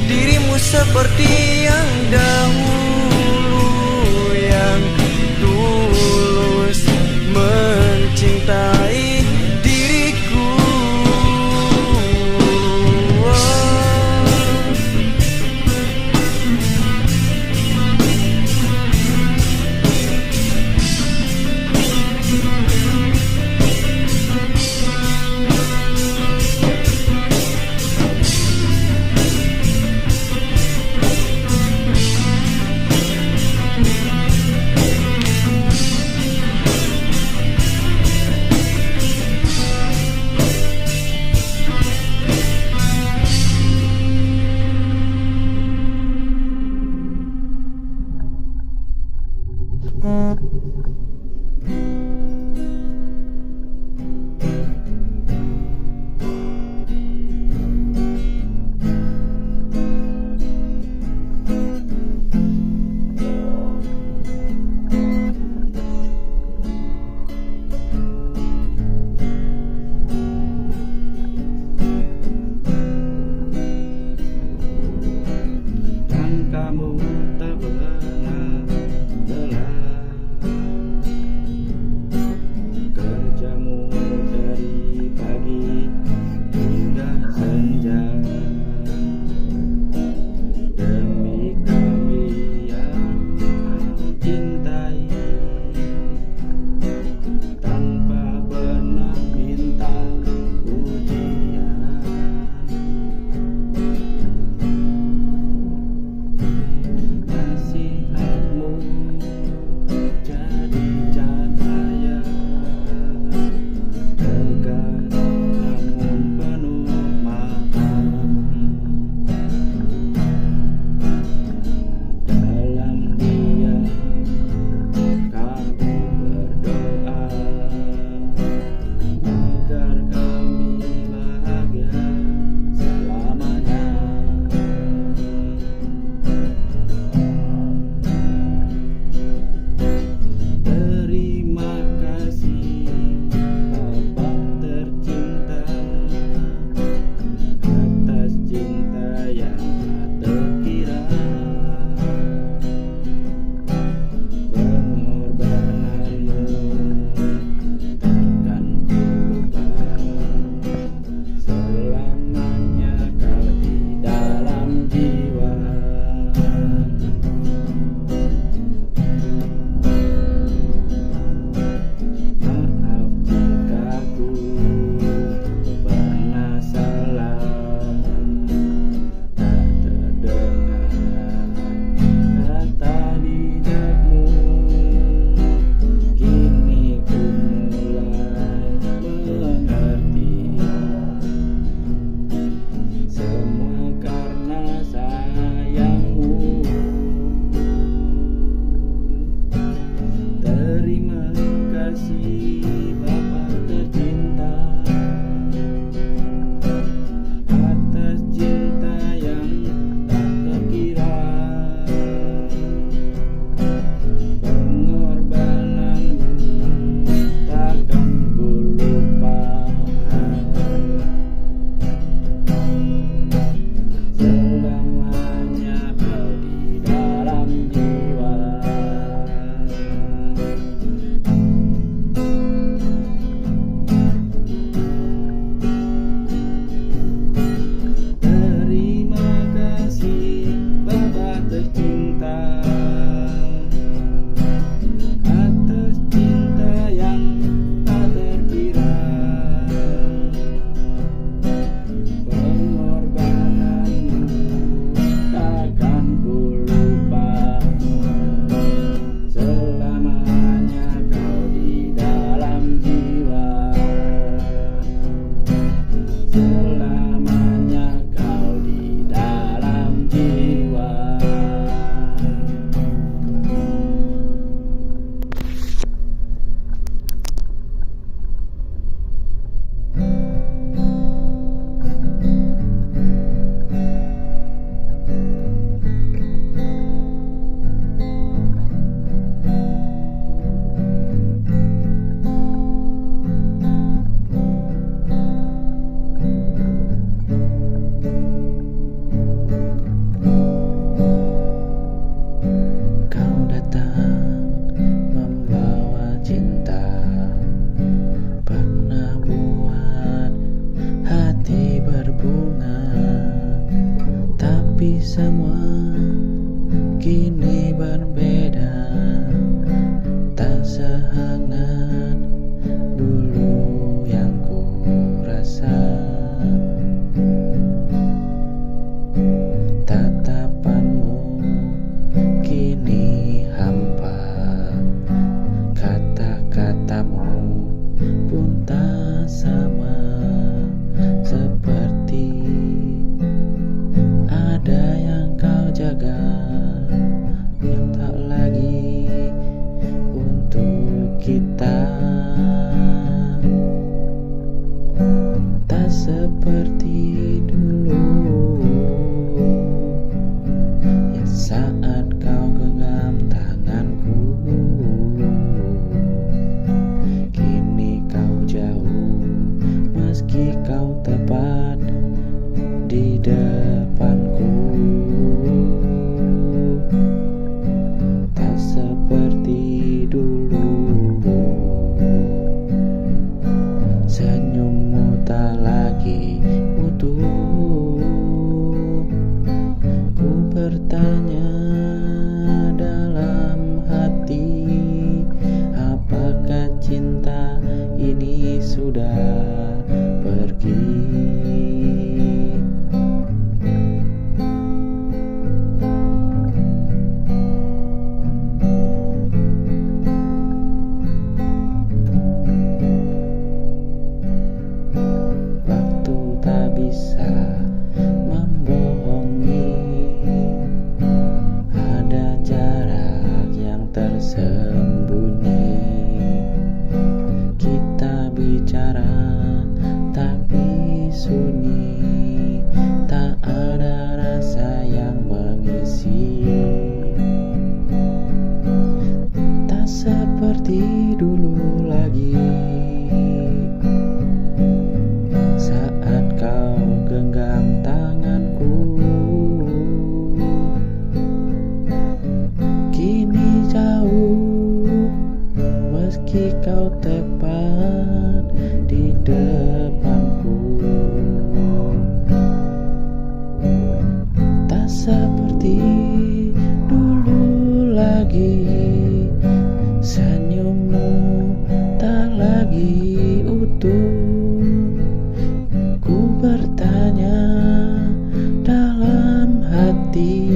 dirimu seperti yang dahulu, yang tulus mencintai diriku? jaga yang tak lagi untuk bertanya dalam hati, apakah cinta ini sudah pergi? Waktu tak bisa membohongi, ada jarak yang tersembunyi. Kita bicara tapi sunyi, tak ada rasa yang mengisi. Tak seperti dulu lagi, saat kau genggam tanganku. Kini jauh, meski kau tepat di depanku. Tak seperti dulu lagi, senyummu tak lagi utuh. Ku bertanya dalam hati,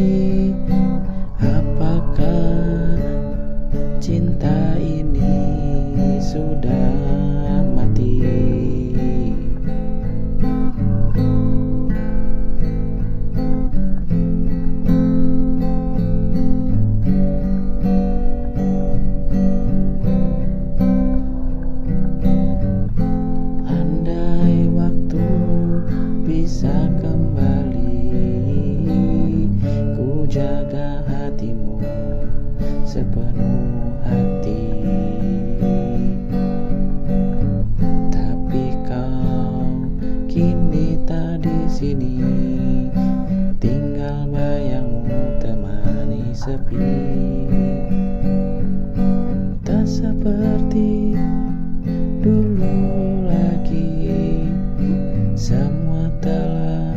apakah cinta ini sudah mati? Andai waktu bisa kembali, ku jaga hatimu sepenuh hati. Tapi kau kini tak di sini, tinggal bayangmu temani sepi. Tak seperti dulu lagi, semua telah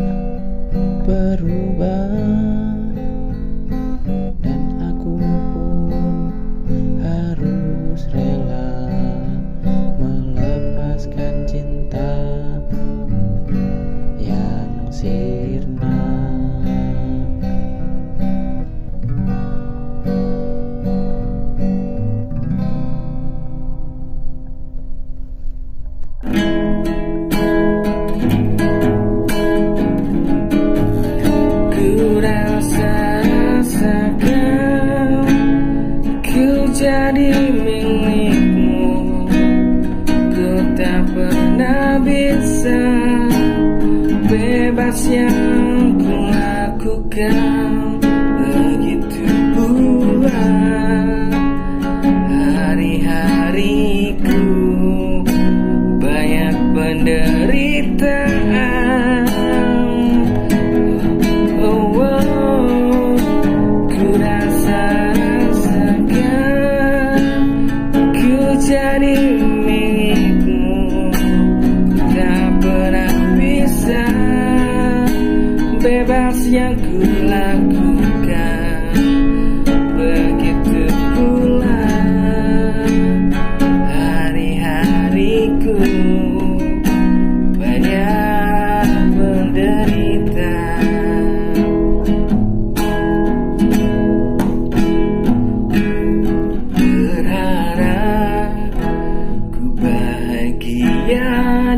berubah, dan aku pun harus rela melepaskan cinta yang sirna. Ku rasa-rasakan ku jadi milikmu. Ku tak pernah bisa bebas yang ku lakukan. Begitu pula hari-hariku, banyak penderitaan. Ku rasa-rasakan ku jadi milikmu. Tak pernah bisa bebas yang ku lakukan. Begitu pula hari-hariku, banyak penderitaan.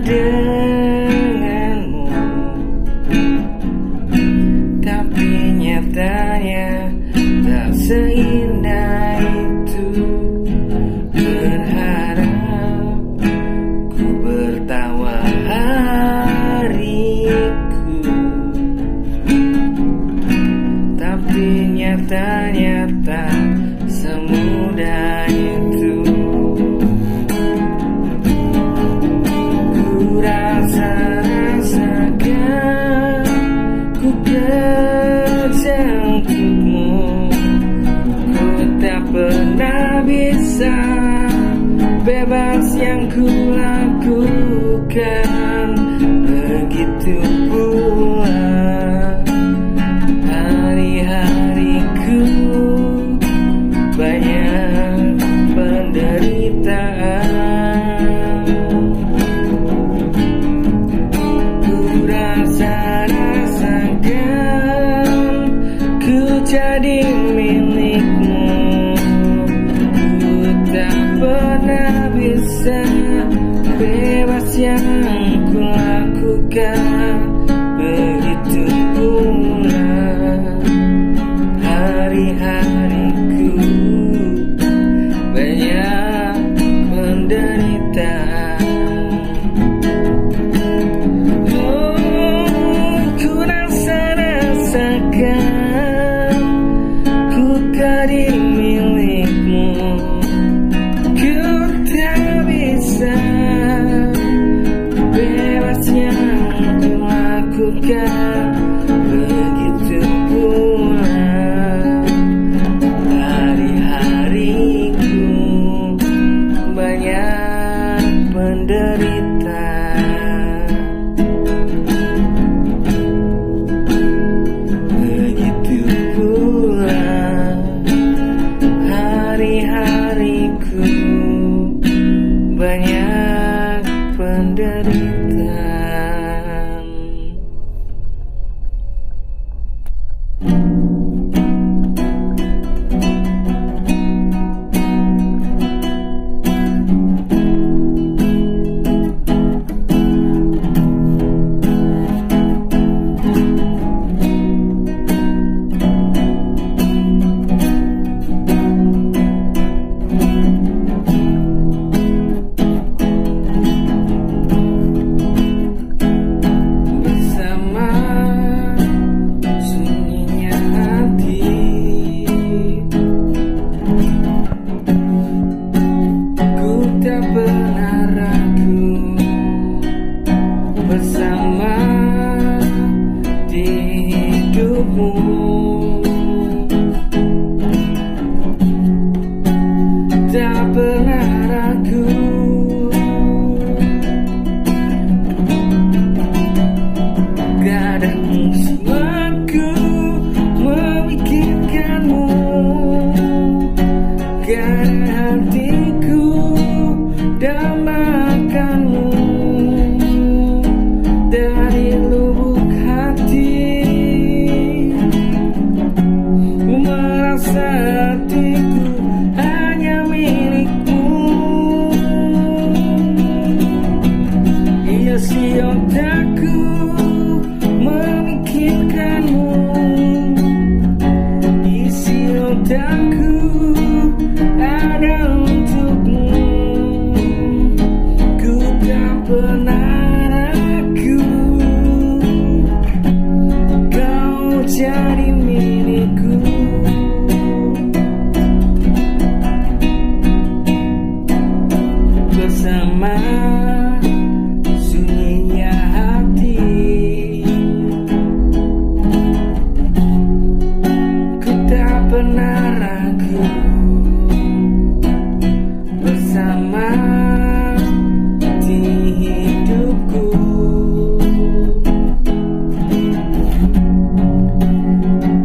Denganmu, tapi nyatanya tak seindah itu. Berharap ku bertawa hariku, tapi nyatanya tak semudah itu. Rasa-rasakan ku kerja untukmu. Ku tak pernah bisa bebas yang ku lakukan. Begitu pula hari-hari jadi milikmu. Ku tak pernah bisa bebas yang ku lakukan. Begitu pula hari-hariku banyak penderitaan. Ku rasa-rasakan ku jadi milikmu. Ku tak bisa bebas yang ku lakukan. Begitu pula hari-hariku banyak penderitaan. Begitu pula hari-hariku banyak penderitaan. Bersama sunyinya hati, ku tak pernah ragu. Bersama di hidupmu, tak pernah ragu. Kadang aku memikirkanmu, kadang hatiku dambakanmu. Dari lubuk hati ku merasa hatiku hanya milikmu. Isi otakku memikirkanmu, isi otakku ada untukmu. Ku tak pernah ragu, kau jadi milikku. Bersama sunyinya hati, ku tak pernah ragu. Bersama di hidupku,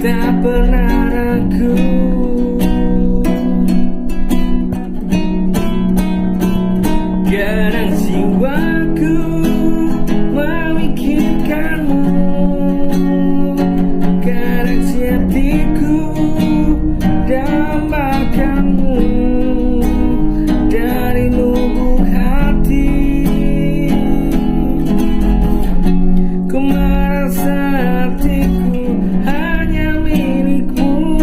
tak pernah ragu. Kadang jiwaku memikirkanmu, kadang hatiku dambakanmu. Dari lubuk hati ku merasa hatiku hanya milikmu.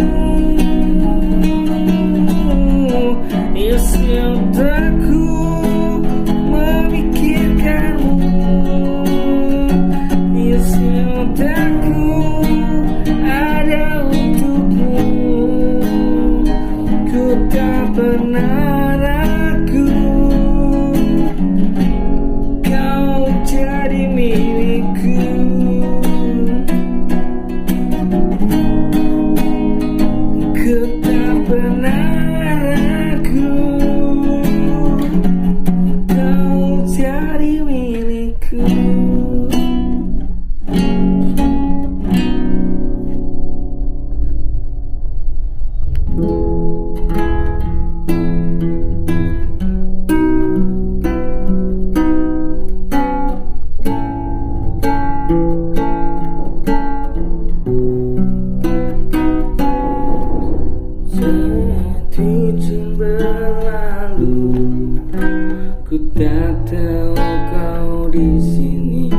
tak tahu kau di sini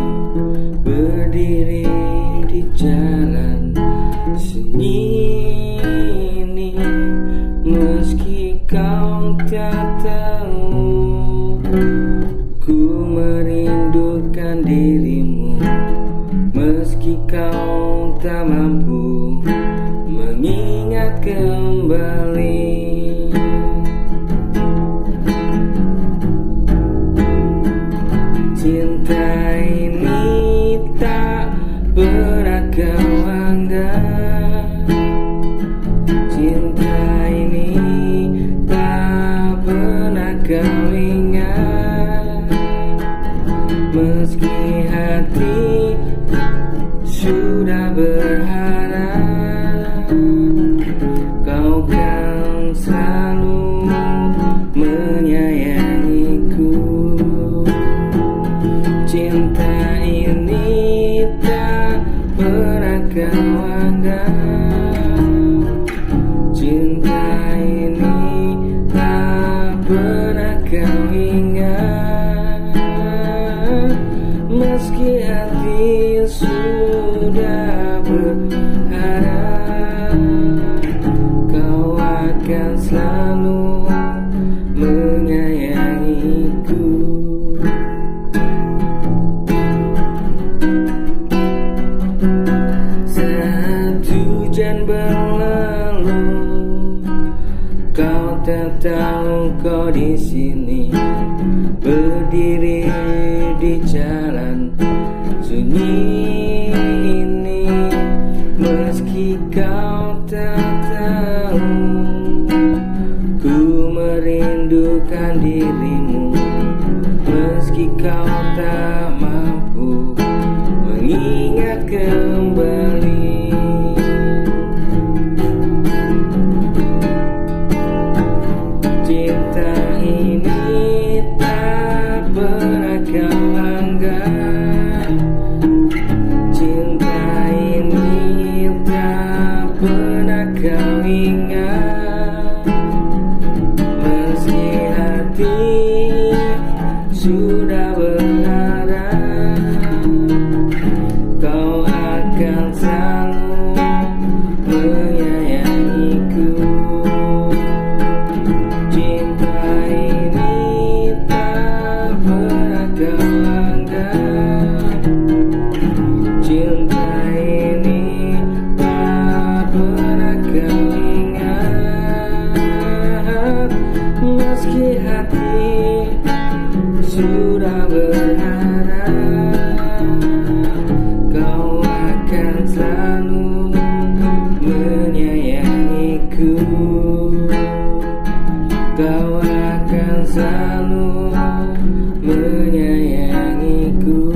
berdiri di jalan sunyi ini, meski kau tak tahu ku merindukan dirimu, meski kau tak mampu mengingat kembali. Cinta ini tak pernah kau anggap, cinta ini tak pernah kau ingat, meski hati sudah berharap kau kan selalu menyayangiku. Cinta ini tak pernah kau anggap, cinta ini tak pernah kau ingat, meski hati sudah berharap kau akan selalu menyayangiku. Hujan berlalu, kau tak tahu kau di sini berdiri di jalan sunyi ini, meski kau tak tahu ku merindukan dirimu, meski kau tak mampu mengingat kembali. Cinta ini tak pernah kau anggap, cinta ini tak pernah kau ingat, meski hati sudah berharap kau akan selalu menyayangiku. Cinta ini tak pernah kau anggap, cinta ini tak pernah kau ingat, meski hati sudah berharap kau akan selalu menyayangiku. Kau akan selalu menyayangiku.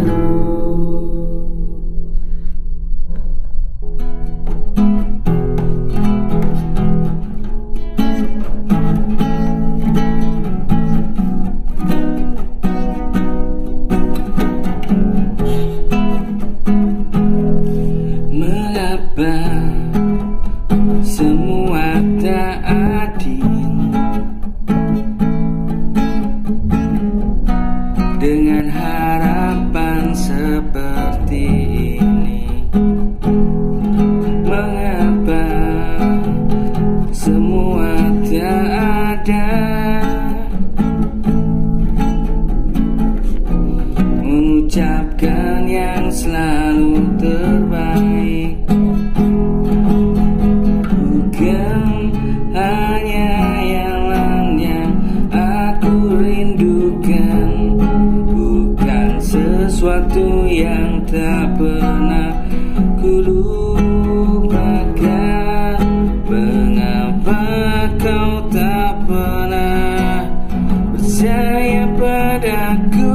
Mengapa semua tak adil dengan harapan seperti ini? Mengapa semua tak ada mengucapkan yang selalu terbaik? Bukan hanya yang aku rindukan, bukan sesuatu yang tak pernah ku lupakan. Mengapa kau tak pernah percaya padaku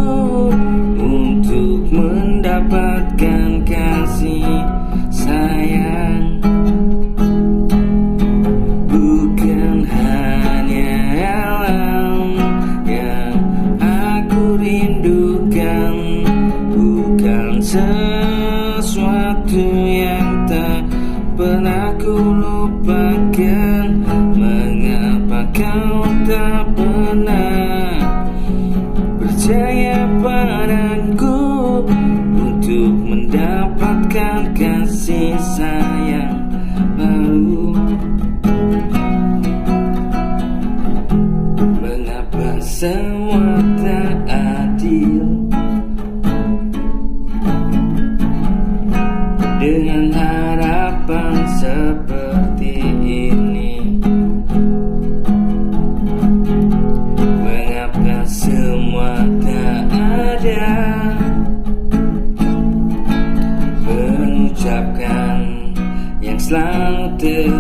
untuk mendapatkan kasih sayang? Bukan hanya yang aku rindukan, bukan sesuatu yang tak pernah ku lupakan. Mengapa kau tak pernah percaya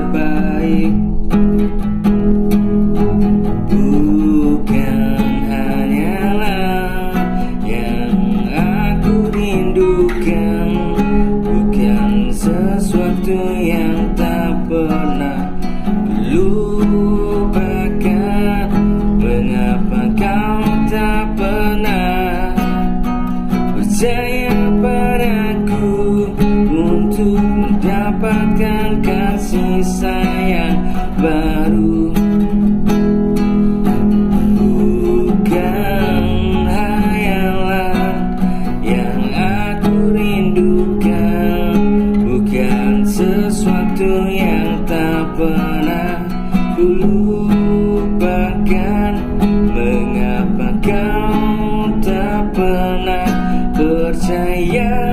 terbaik. Bukan hanyalah yang aku rindukan, bukan sesuatu yang tak pernah lupakan. Mengapa kau tak pernah percaya padaku untuk mendapatkan kasih sayang baru? Bukan hayalan yang aku rindukan, bukan sesuatu yang tak pernah ku lupakan. Mengapa kau tak pernah percaya